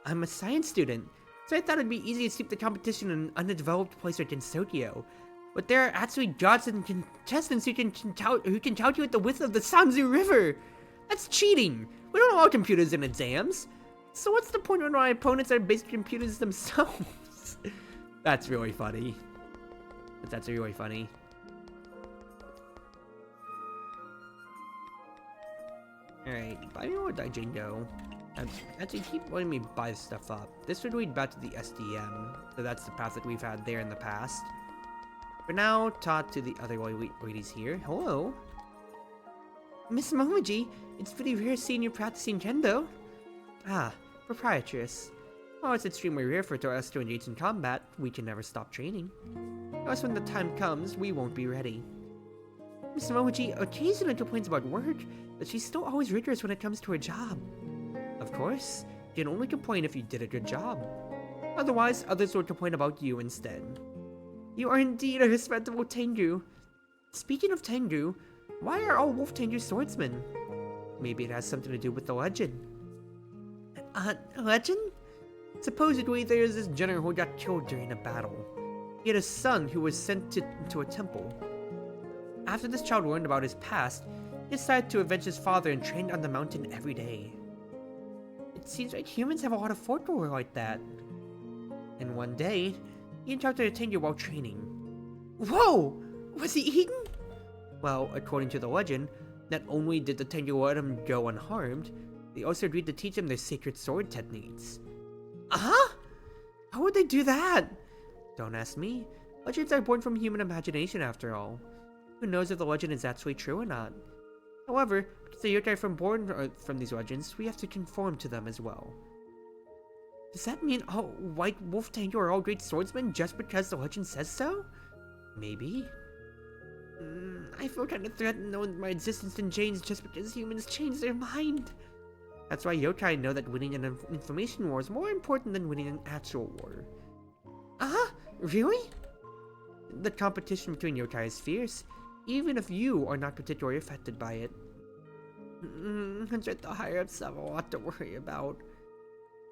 I'm a science student, so I thought it'd be easy to keep the competition in an undeveloped place like Jinsokyo. But there are actually gods and contestants who can calculate the width of the Sanzu River! That's cheating! We don't allow computers in exams! So what's the point when my opponents are basic computers themselves? That's really funny. That's really funny. Alright, buy me more Daijingo. Actually, keep letting me buy stuff up. This would lead back to the SDM, so that's the path that we've had there in the past. For now, talk to the other ladies here. Hello. Miss Momoji, it's pretty rare seeing you practicing kendo. Ah, proprietress. Oh, it's extremely rare for us to engage in combat. We can never stop training. Unless when the time comes, we won't be ready. Miss Momoji occasionally complains about work, but she's still always rigorous when it comes to her job. Of course, you can only complain if you did a good job. Otherwise, others will complain about you instead. You are indeed a respectable Tengu. Speaking of Tengu, why are all wolf Tengu swordsmen? Maybe it has something to do with the legend. Legend? Supposedly, there is this general who got killed during a battle. He had a son who was sent to a temple. After this child learned about his past, he decided to avenge his father and trained on the mountain every day. It seems like humans have a lot of folklore like that. And one day, he encountered a Tengu while training. Whoa! Was he eaten? Well, according to the legend, not only did the Tengu let him go unharmed, they also agreed to teach him their sacred sword techniques. Huh? How would they do that? Don't ask me. Legends are born from human imagination after all. Who knows if the legend is actually true or not? However, because the yokai born from these legends, we have to conform to them as well. Does that mean all white wolf Tengu are all great swordsmen just because the legend says so? Maybe. I feel kind of threatened knowing my existence can change just because humans change their mind. That's why yokai know that winning an information war is more important than winning an actual war. Really? The competition between yokai is fierce, even if you are not particularly affected by it. The higher ups have a lot to worry about.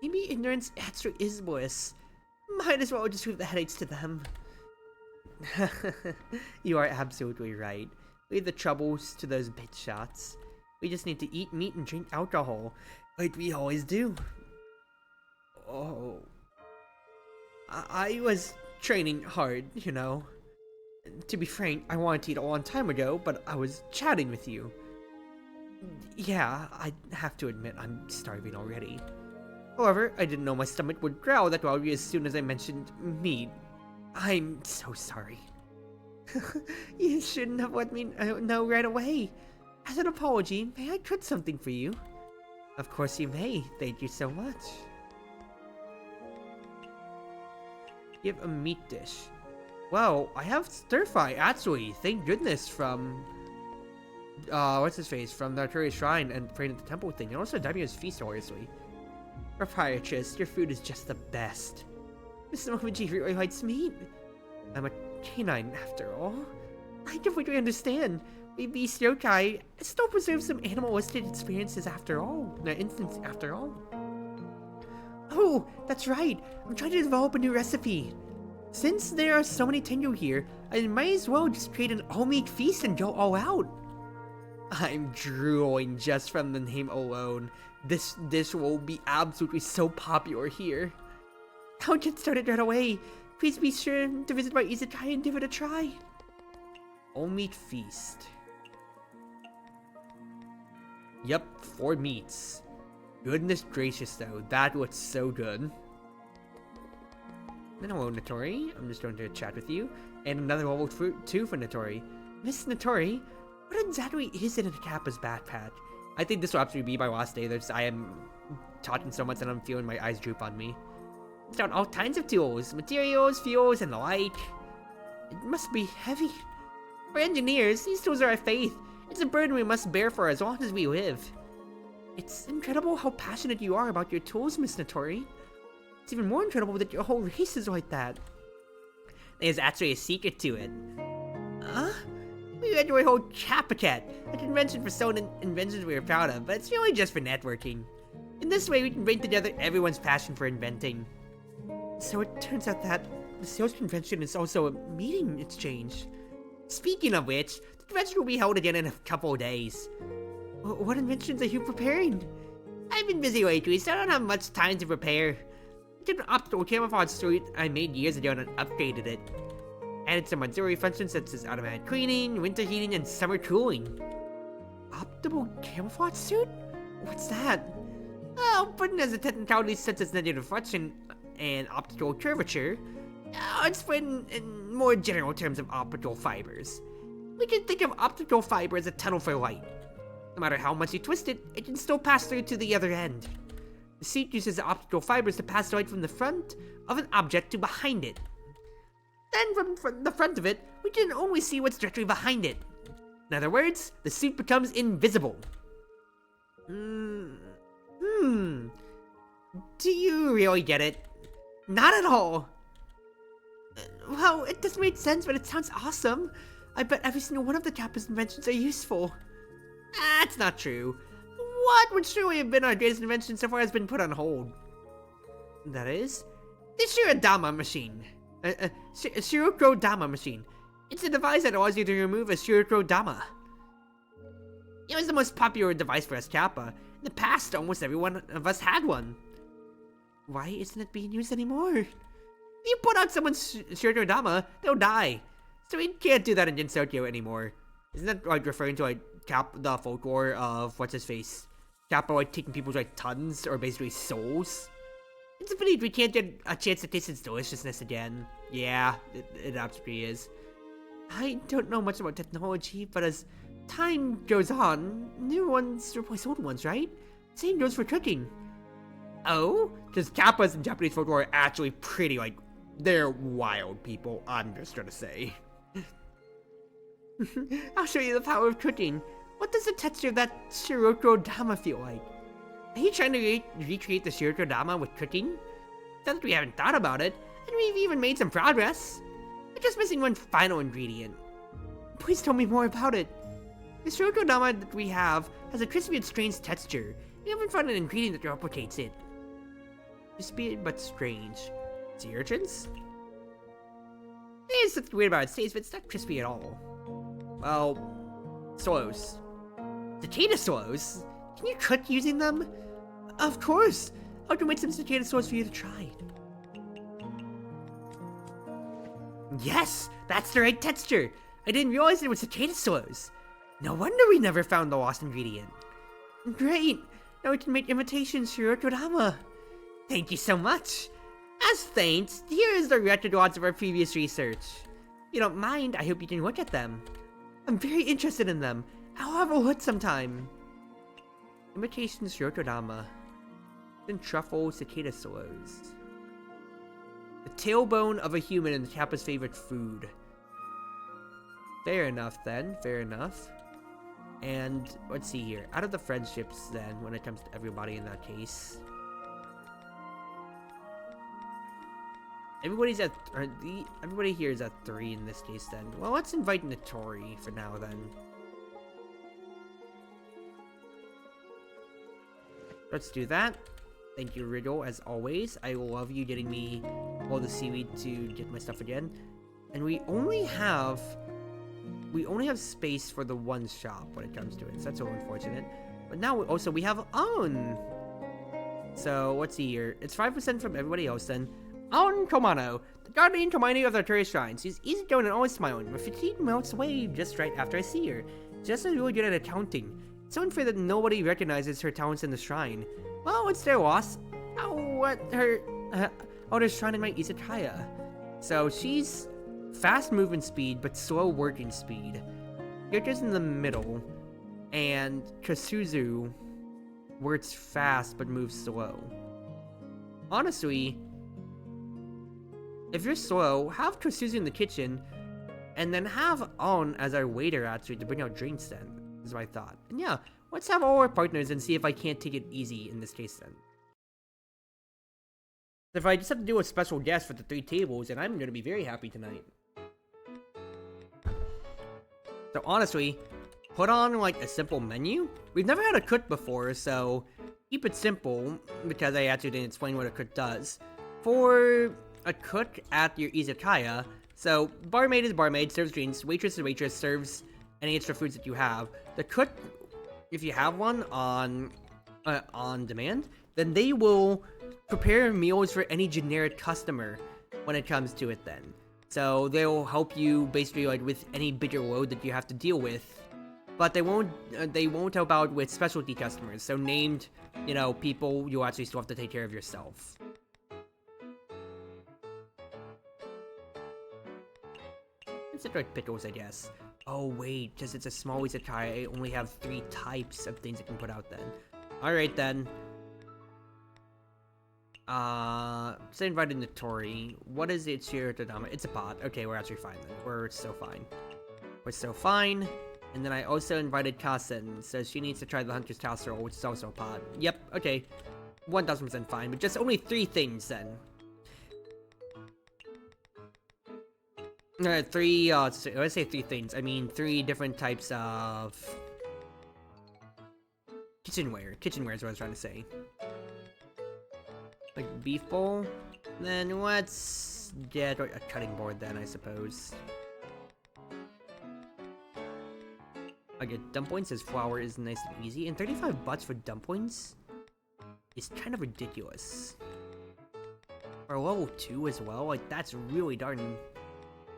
Maybe ignorance actually is bliss. Might as well just leave the headaches to them. You are absolutely right. Leave the troubles to those bitch shots. We just need to eat meat and drink alcohol, like we always do. Oh. I was training hard, you know. To be frank, I wanted to eat a long time ago, but I was chatting with you. Yeah, I have to admit I'm starving already. However, I didn't know my stomach would growl that loudly as soon as I mentioned meat. I'm so sorry. You shouldn't have let me know right away. As an apology, may I cook something for you? Of course you may. Thank you so much. You have a meat dish. Well, I have stir fry, actually. Thank goodness from... what's his face? From the Arturia's Shrine and praying at the temple thing. And also Daimyo's feast, obviously. Proprietress, your food is just the best. Miss Momoji really likes meat. I'm a canine, after all. I completely understand. We beast yokai still preserve some animalistic experiences after all. After all. Oh, that's right. I'm trying to develop a new recipe. Since there are so many Tengu here, I might as well just create an all-meat feast and go all out. I'm drooling just from the name alone. This dish will be absolutely so popular here. I'll get started right away. Please be sure to visit my Izakaya and give it a try. All-meat feast. Yep, 4 meats. Goodness gracious though, that looks so good. Then hello Notori, I'm just going to chat with you. And another level 2 for Notori. Miss Notori, what exactly is in Kappa's backpack? I think this will absolutely be my last day. I am talking so much that I'm feeling my eyes droop on me. It's got all kinds of tools, materials, fuels, and the like. It must be heavy. For engineers, these tools are our faith. It's a burden we must bear for as long as we live. It's incredible how passionate you are about your tools, Miss Notori. It's even more incredible that your whole race is like that. There's actually a secret to it. Huh? We went to a whole Kappaket, a convention for selling inventions we were proud of, but it's really just for networking. In this way, we can bring together everyone's passion for inventing. So it turns out that the sales convention is also a meeting exchange. Speaking of which, the convention will be held again in a couple of days. What inventions are you preparing? I've been busy lately, so I don't have much time to prepare. I took an optical camouflage suit I made years ago and upgraded it. Added some auxiliary functions such as automatic cleaning, winter heating, and summer cooling. Optical camouflage suit? What's that? Oh, but it has a technicality such as negative reflection and optical curvature. I'll explain in more general terms of optical fibers. We can think of optical fiber as a tunnel for light. No matter how much you twist it, it can still pass through to the other end. The suit uses optical fibers to pass light from the front of an object to behind it. Then from the front of it, we can only see what's directly behind it. In other words, the suit becomes invisible. Do you really get it? Not at all. Well, it doesn't make sense, but it sounds awesome. I bet every single one of the Kappa's inventions are useful. That's not true. What would surely have been our greatest invention so far has been put on hold. That is, the Shirodama machine. Shirodama machine. It's a device that allows you to remove a Shirodama. It was the most popular device for us Kappa. In the past, almost every one of us had one. Why isn't it being used anymore? If you put out someone's Shirodama, they'll die. So we can't do that in Jinsokyo anymore. Isn't that like referring to like the folklore of what's his face? Kappa like taking people's like tons or basically souls? It's a pity we can't get a chance to taste its deliciousness again. Yeah, it absolutely is. I don't know much about technology, but as time goes on, new ones replace old ones, right? Same goes for cooking. Oh? Because Kappas in Japanese folklore are actually pretty, like, they're wild people, I'm just gonna say. I'll show you the power of cooking. What does the texture of that Shirodama feel like? Are you trying to recreate the Shirodama with cooking? Not that we haven't thought about it, and we've even made some progress. We're just missing one final ingredient. Please tell me more about it. The Shokodama that we have has a crispy and strange texture. We haven't found an ingredient that replicates it. Crispy but strange. Sea urchins? There's something weird about its taste, but it's not crispy at all. Well, swallows. Cicada swallows? Can you cook using them? Of course! I'll make some cicada swallows for you to try. Yes! That's the right texture! I didn't realize it was cicada swallows. No wonder we never found the lost ingredient. Great! Now we can make imitations for Yokodama. Thank you so much! As thanks, here is the record logs of our previous research. If you don't mind, I hope you can look at them. I'm very interested in them. I'll have a look sometime. Imitations for Yokodama. Then truffle cicada swallows. The tailbone of a human and Kappa's favorite food. Fair enough then, fair enough. And let's see here. Out of the friendships then, when it comes to everybody in that case. Everybody here is at 3 in this case then. Well, let's invite Notori for now then. Let's do that. Thank you, Riddle, as always. I love you getting me all the seaweed to get my stuff again. And we only have space for the one shop when it comes to it, so that's so unfortunate. But now we have On. So let's see here. It's 5% from everybody else then. On Komano, the guardian Komani of the tourist shrines. She's easygoing and always smiling, but fatigue melts away just right after I see her. Just really good at accounting. So unfair that nobody recognizes her talents in the shrine. Well, it's their loss. Their shrine in my Izakaya. So she's fast movement speed, but slow working speed. Characters in the middle, and Kasuzu works fast but moves slow. Honestly, if you're slow, have Kasuzu in the kitchen, and then have On as our waiter actually to bring out drinks then, is my thought. And yeah, let's have all our partners and see if I can't take it easy in this case then. If I just have to do a special guest for the 3 tables, and I'm going to be very happy tonight. So honestly, put on like a simple menu. We've never had a cook before, so keep it simple, because I actually didn't explain what a cook does. For a cook at your Izakaya, so barmaid is barmaid, serves drinks, waitress is waitress, serves any extra foods that you have. The cook, if you have one on demand, then they will prepare meals for any generic customer when it comes to it then. So they'll help you basically like with any bigger load that you have to deal with, but they won't help out with specialty customers. So named, people, you'll actually still have to take care of yourself. It's like pickles, I guess. Oh wait, because it's a small izakaya, I only have 3 types of things I can put out then. Alright then. So I invited Notori. What is it here to Dama? It's a pot. Okay, we're actually fine then. We're so fine. We're so fine. And then I also invited Kasen, so she needs to try the Hunter's Casserole, which is also a pot. Yep, okay. 1000% fine, but just only 3 things then. 3, when I say 3 things, I mean 3 different types of kitchenware. Kitchenware is what I was trying to say. Like beef bowl. Then let's get a cutting board then, I suppose. I get dumplings as flour is nice and easy, and 35 bucks for dumplings is kind of ridiculous. For level 2 as well, like that's really darn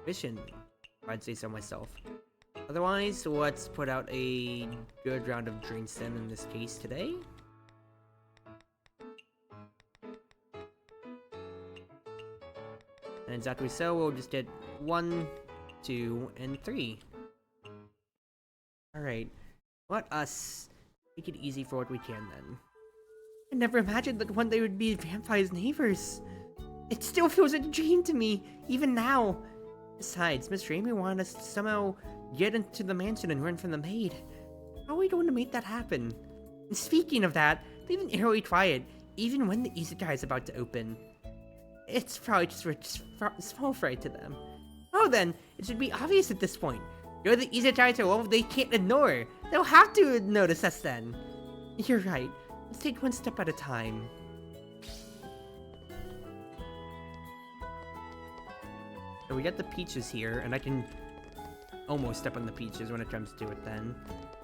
efficient, if I'd say so myself. Otherwise, let's put out a good round of drinks then in this case today. And exactly so, we'll just get 1, 2, and 3. Alright, let us make it easy for what we can then. I never imagined that one day would be vampires' neighbors. It still feels like a dream to me, even now. Besides, Miss Raimi wanted us to somehow get into the mansion and run from the maid. How are we going to make that happen? And speaking of that, they've been eerily quiet, even when the Izakaya is about to open. It's probably just small fry to them. Oh then, it should be obvious at this point. You're the Izakaya to a level they can't ignore. They'll have to notice us then. You're right. Let's take one step at a time. So we got the peaches here, and I can almost step on the peaches when it comes to it then.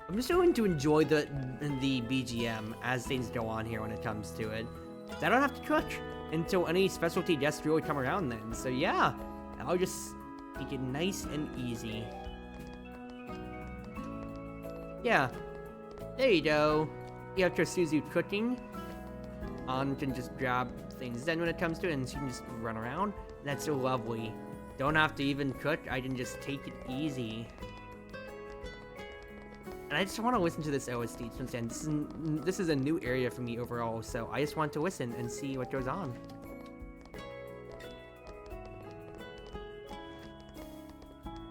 I'm just going to enjoy the BGM as things go on here when it comes to it. I don't have to cook until any specialty guests really come around then. So yeah, I'll just take it nice and easy. Yeah, there you go. You have Chartreuse cooking. On can just grab things then when it comes to it, and she can just run around. That's so lovely. Don't have to even cook, I can just take it easy. And I just want to listen to this OST, since this is a new area for me overall, so I just want to listen and see what goes on.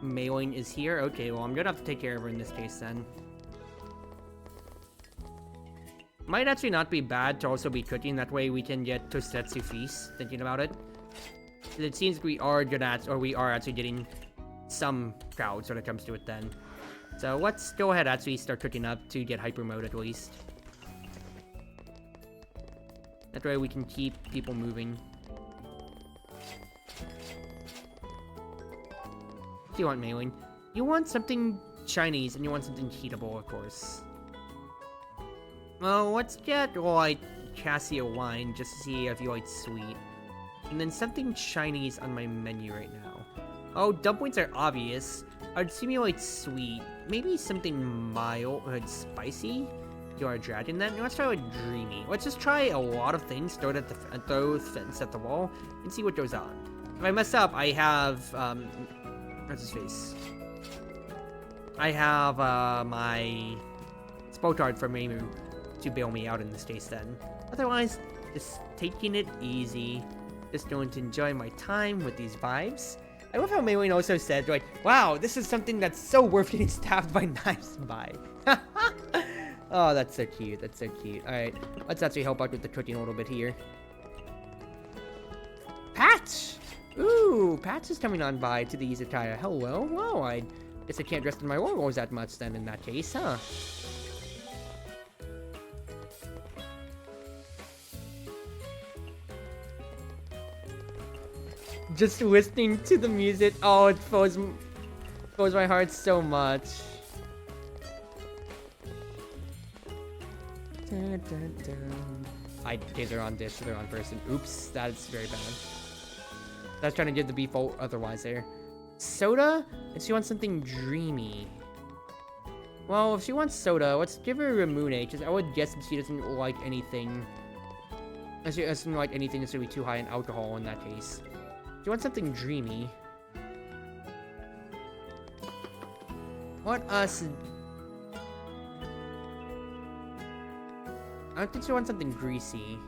Maid is here? Okay, well I'm gonna have to take care of her in this case then. Might actually not be bad to also be cooking, that way we can get Tosetsu Feast, thinking about it. It seems we are good at, or we are actually getting some crowds when it comes to it then. So let's go ahead actually start cooking up to get hyper mode at least. That way we can keep people moving. What do you want, Maylin? You want something Chinese and you want something heatable, of course. Well, let's get like Cassia wine just to see if you like sweet. And then something Chinese on my menu right now. Oh, dumplings are obvious. I'd simulate sweet. Maybe something mild, spicy. You are a dragon then? Let's try like dreamy. Let's just try a lot of things, throw fence at the wall, and see what goes on. If I mess up, I have, what's his face? I have, my spell card from Reimu to bail me out in this case then. Otherwise, just taking it easy. Just going to enjoy my time with these vibes. I love how Maylin also said, like, wow, this is something that's so worth getting stabbed by knives by. Oh, that's so cute. That's so cute. Alright, let's actually help out with the cooking a little bit here. Patch! Ooh, Patch is coming on by to the Izakaya. Hello? Well, I guess I can't rest in my laurels that much then in that case, huh? Just listening to the music, oh, it fills my heart so much. Dun, dun, dun. Okay, they're on dish, so they're on person. Oops, that's very bad. I was trying to give the default otherwise there. Soda? And she wants something dreamy. Well, if she wants soda, let's give her a Moonage, because I would guess that she doesn't like anything. She doesn't like anything that's going to be too high in alcohol in that case. Do you want something dreamy? What us? I don't think she wants something greasy.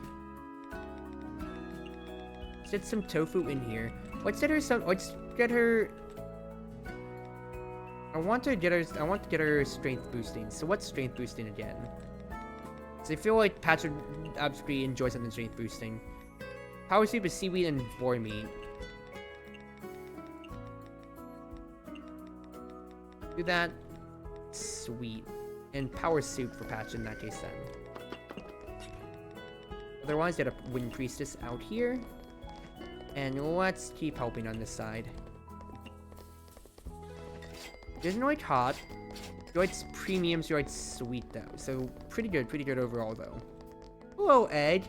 Let's get some tofu in here. Let's get her some. Let's get her. I want to get her strength boosting. So what's strength boosting again? So I feel like Patch would absolutely enjoy something strength boosting. Power soup is seaweed and boar meat. Do that. Sweet. And power soup for Patch in that case then. Otherwise, get a Wind Priestess out here. And let's keep helping on this side. Doesn't like hot. Droid's premium, Droid's sweet though. So pretty good overall though. Hello, Egg.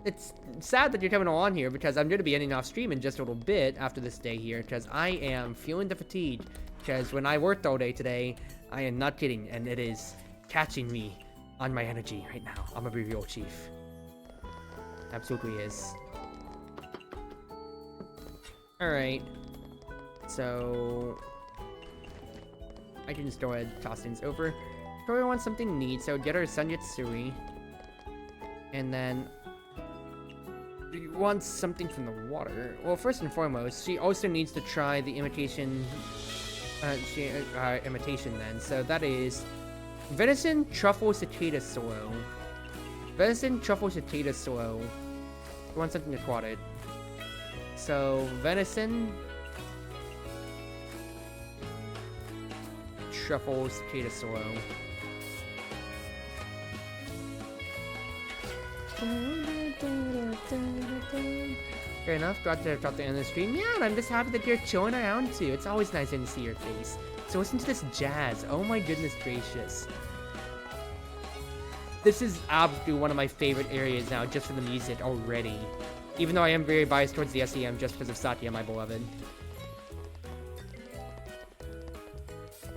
It's sad that you're coming on here because I'm going to be ending off stream in just a little bit after this day here because I am feeling the fatigue. Because when I worked all day today, I am not kidding, and it is catching me on my energy right now. I'm gonna be real, Chief. Absolutely is. Alright. So I can just go ahead and toss things over. Tori wants something neat, so get her Sanyatsuri. And then she wants something from the water. Well, first and foremost, she also needs to try the imitation then. So that is venison, truffle, cicada slow. Venison, truffle, cicada slow. You want something aquatic. So venison. Truffle, Cicada Sorrow. Fair enough, glad to drop the end of the stream. Yeah, and I'm just happy that you're chilling around too. It's always nice to see your face. So listen to this jazz. Oh my goodness gracious. This is absolutely one of my favorite areas now, just for the music already. Even though I am very biased towards the SEM just because of Satya, my beloved.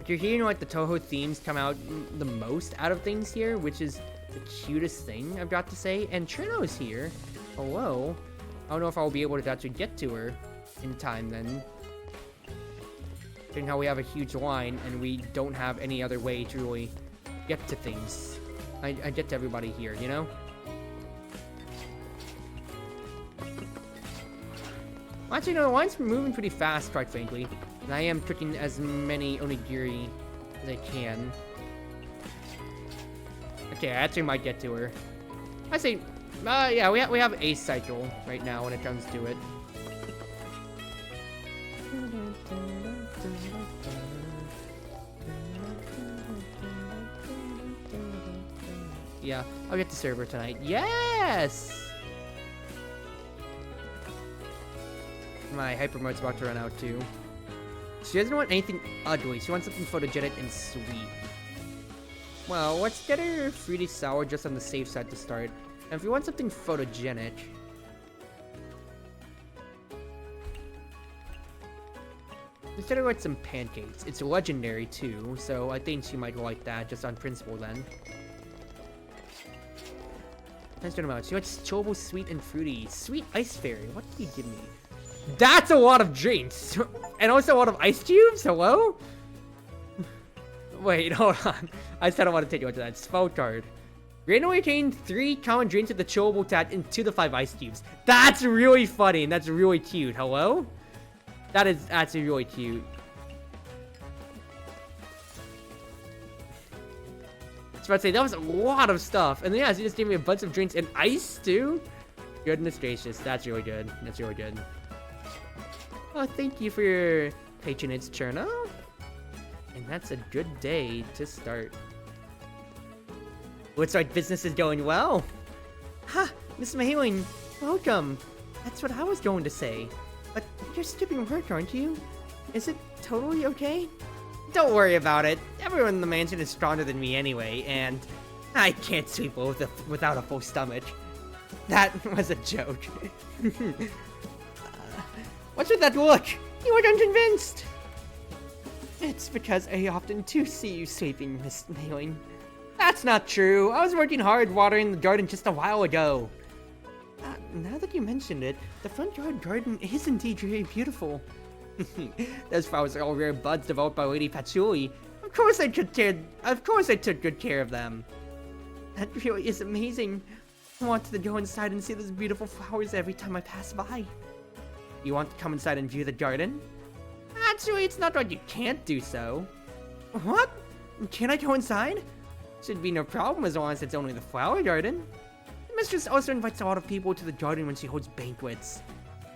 You're hearing like the Toho themes come out the most out of things here, which is the cutest thing I've got to say. And Trino's here. Hello. I don't know if I'll be able to actually get to her in time then. Seeing how we have a huge line and we don't have any other way to really get to things. I get to everybody here, you know? Actually, no, the line's moving pretty fast, quite frankly. And I am tricking as many onigiri as I can. Okay, I actually might get to her. I say, yeah, we have a cycle right now when it comes to it. Yeah, I'll get to server tonight. Yes! My hyper mode's about to run out too. She doesn't want anything ugly. She wants something photogenic and sweet. Well, let's get her fruity sour just on the safe side to start. And if you want something photogenic, let's get her like some pancakes. It's legendary too, so I think she might like that just on principle then. Let's turn them out. She wants Chobo sweet and fruity. Sweet ice fairy. What did you give me? That's a lot of drinks! And also a lot of ice cubes? Hello? Wait, hold on. I said I want to take you into that. Spell card. Randomly change 3 common drinks with the Chobo tat into the 5 ice cubes. That's really funny and that's really cute. Hello? That is actually really cute. I was about to say, that was a lot of stuff. And yeah, she just gave me a bunch of drinks and ice too? Goodness gracious. That's really good. That's really good. Oh, thank you for your patronage, Cherno. And that's a good day to start. Looks like business is going well. Ha! Miss Maheling, welcome. That's what I was going to say. But you're skipping work, aren't you? Is it totally okay? Don't worry about it. Everyone in the mansion is stronger than me anyway, and I can't sweep without a full stomach. That was a joke. What's with that look? You are unconvinced. It's because I often do see you sweeping, Miss Maheling. That's not true. I was working hard watering the garden just a while ago. Now that you mentioned it, the front yard garden is indeed very beautiful. Those flowers are all rare buds developed by Lady Patchouli. Of course I took good care of them. That really is amazing. I wanted to go inside and see those beautiful flowers every time I pass by. You want to come inside and view the garden? Actually, it's not like you can't do so. What? Can I go inside? Should be no problem as long as it's only the flower garden. The mistress also invites a lot of people to the garden when she holds banquets.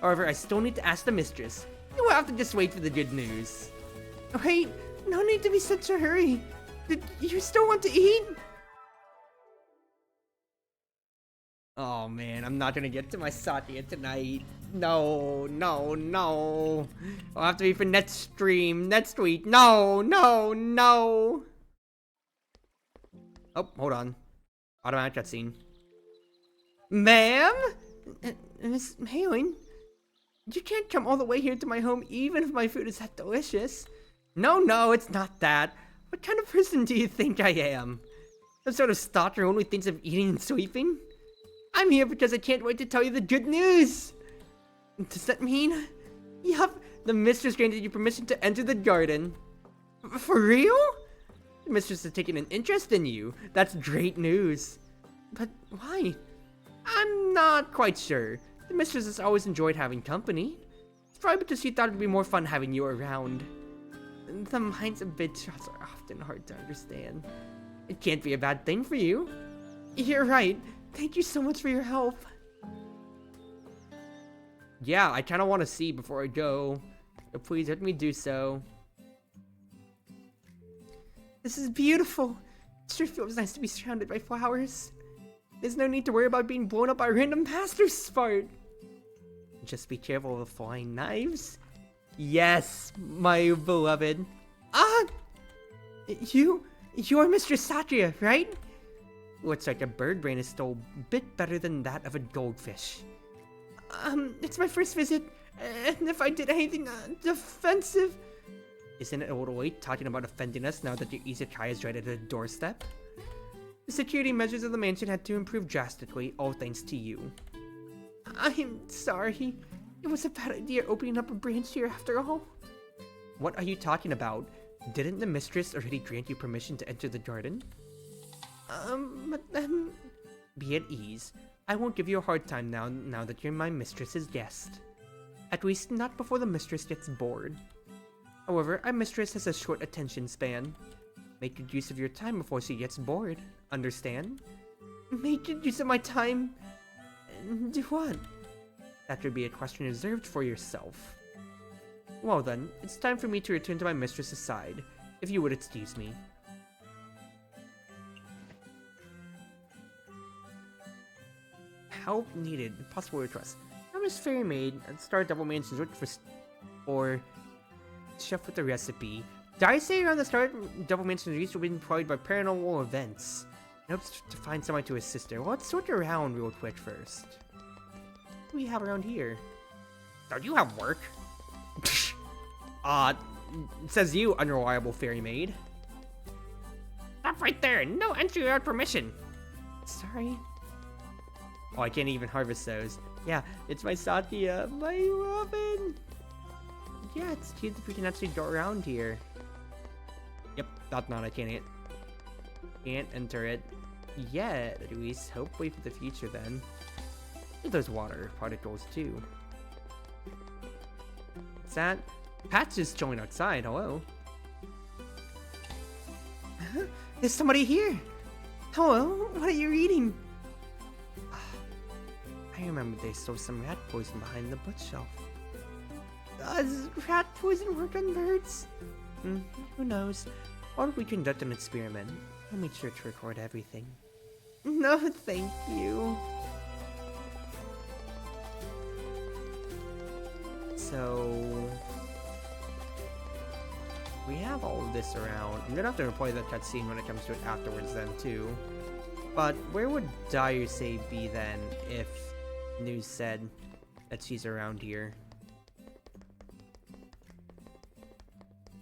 However, I still need to ask the mistress. You will have to just wait for the good news. Wait, no need to be such a hurry. Did you still want to eat? Oh man, I'm not gonna get to my Satya tonight. No. I'll have to be for next stream, next week. No. Oh, hold on. Automatic cutscene. Ma'am? Miss Maheling? You can't come all the way here to my home even if my food is that delicious. No, it's not that. What kind of person do you think I am? Some sort of stalker who only thinks of eating and sleeping? I'm here because I can't wait to tell you the good news! Does that mean... Yup, the mistress granted you permission to enter the garden. For real? The mistress has taken an interest in you. That's great news. But why? I'm not quite sure. The mistress has always enjoyed having company. It's probably because she thought it'd be more fun having you around. The minds of bitches are often hard to understand. It can't be a bad thing for you. You're right. Thank you so much for your help. Yeah, I kind of want to see before I go. So please let me do so. This is beautiful. It sure feels nice to be surrounded by flowers. There's no need to worry about being blown up by random pastors' fart. Just be careful of the flying knives. Yes, my beloved. You're Mistress Satria, right? Looks like a bird brain is still a bit better than that of a goldfish. It's my first visit, and if I did anything offensive... Isn't it a little late talking about offending us now that your Izakaya is right at the doorstep? The security measures of the mansion had to improve drastically, all thanks to you. I'm sorry. It was a bad idea opening up a branch here after all. What are you talking about? Didn't the mistress already grant you permission to enter the garden? But then... Be at ease. I won't give you a hard time now that you're my mistress's guest. At least not before the mistress gets bored. However, our mistress has a short attention span. Make good use of your time before she gets bored. Understand? Make good use of my time? Do what? That would be a question reserved for yourself. Well then, it's time for me to return to my mistress's side. If you would excuse me. Help needed. Possible request. I'm Miss Fairy Maid at Star Devil Mansion's looking for chef with the recipe. Did I say around the Star Devil Mansion's reach will be employed by paranormal events? I hope to find someone to assist her. Well, let's sort around real quick first. What do we have around here? Don't you have work? It says you, unreliable fairy maid. Stop right there! No entry without permission! Sorry. Oh, I can't even harvest those. Yeah, it's my Satya, my Robin! Yeah, it's cute that we can actually go around here. Yep, that's not, I can't enter it yet, at least. Hopefully for the future then. There's water particles too. What's that? Pat's just chilling outside, hello. There's somebody here! Hello, what are you reading? I remember they stole some rat poison behind the bookshelf. Does rat poison work on birds? Who knows? Why don't we conduct an experiment? I'll make sure to record everything. No, thank you. So... we have all of this around. I'm gonna have to replay that cutscene when it comes to it afterwards then, too. But where would Daiusei be then, if news said that she's around here?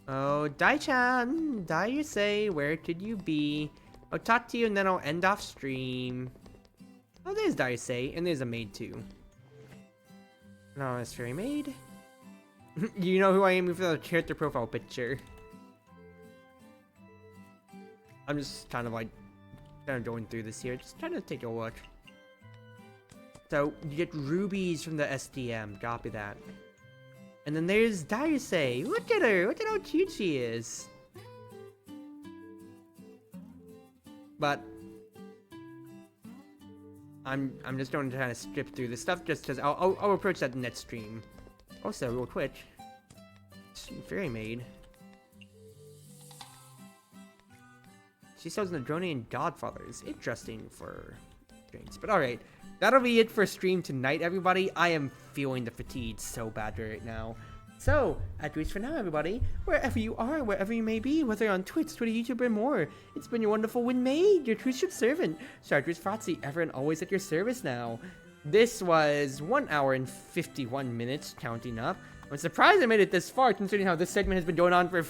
Oh, Dai-chan! Daiusei, where could you be? I'll talk to you and then I'll end off stream. Oh, there's Daiusei, and there's a maid too. No, it's Fairy Maid. You know who I am for the character profile picture. I'm just kind of going through this here, just trying to take a look. So, you get rubies from the SDM, copy that. And then there's Daiusei. Look at her, look at how cute she is. But I'm just going to kind of skip through this stuff just because I'll approach that next stream. Also, real quick, Fairy Maid. She sells Negronian Godfathers. Interesting for drinks. But alright, that'll be it for stream tonight, everybody. I am feeling the fatigue so bad right now. So, at least for now, everybody, wherever you are, wherever you may be, whether on Twitch, Twitter, YouTube, or more, it's been your Wonderful Wind Mage, your Cruise Ship servant, Chartreuse Proxy, ever and always at your service now. This was 1 hour and 51 minutes, counting up. I'm surprised I made it this far, considering how this segment has been going on for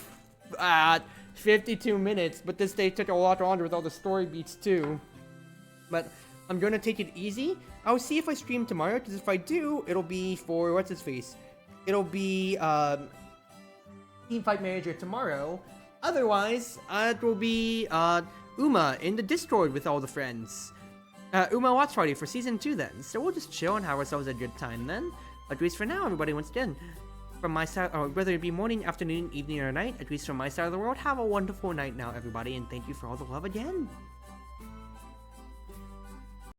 52 minutes, but this day took a lot longer with all the story beats too. But I'm going to take it easy. I'll see if I stream tomorrow, because if I do, it'll be for, what's his face? It'll be Teamfight Manager tomorrow. Otherwise, it will be Uma in the Discord with all the friends. Uma Watch Party for Season 2 then. So we'll just chill and have ourselves a good time then. At least for now, everybody, once again, from my side, or whether it be morning, afternoon, evening, or night, at least from my side of the world, have a wonderful night now, everybody, and thank you for all the love again.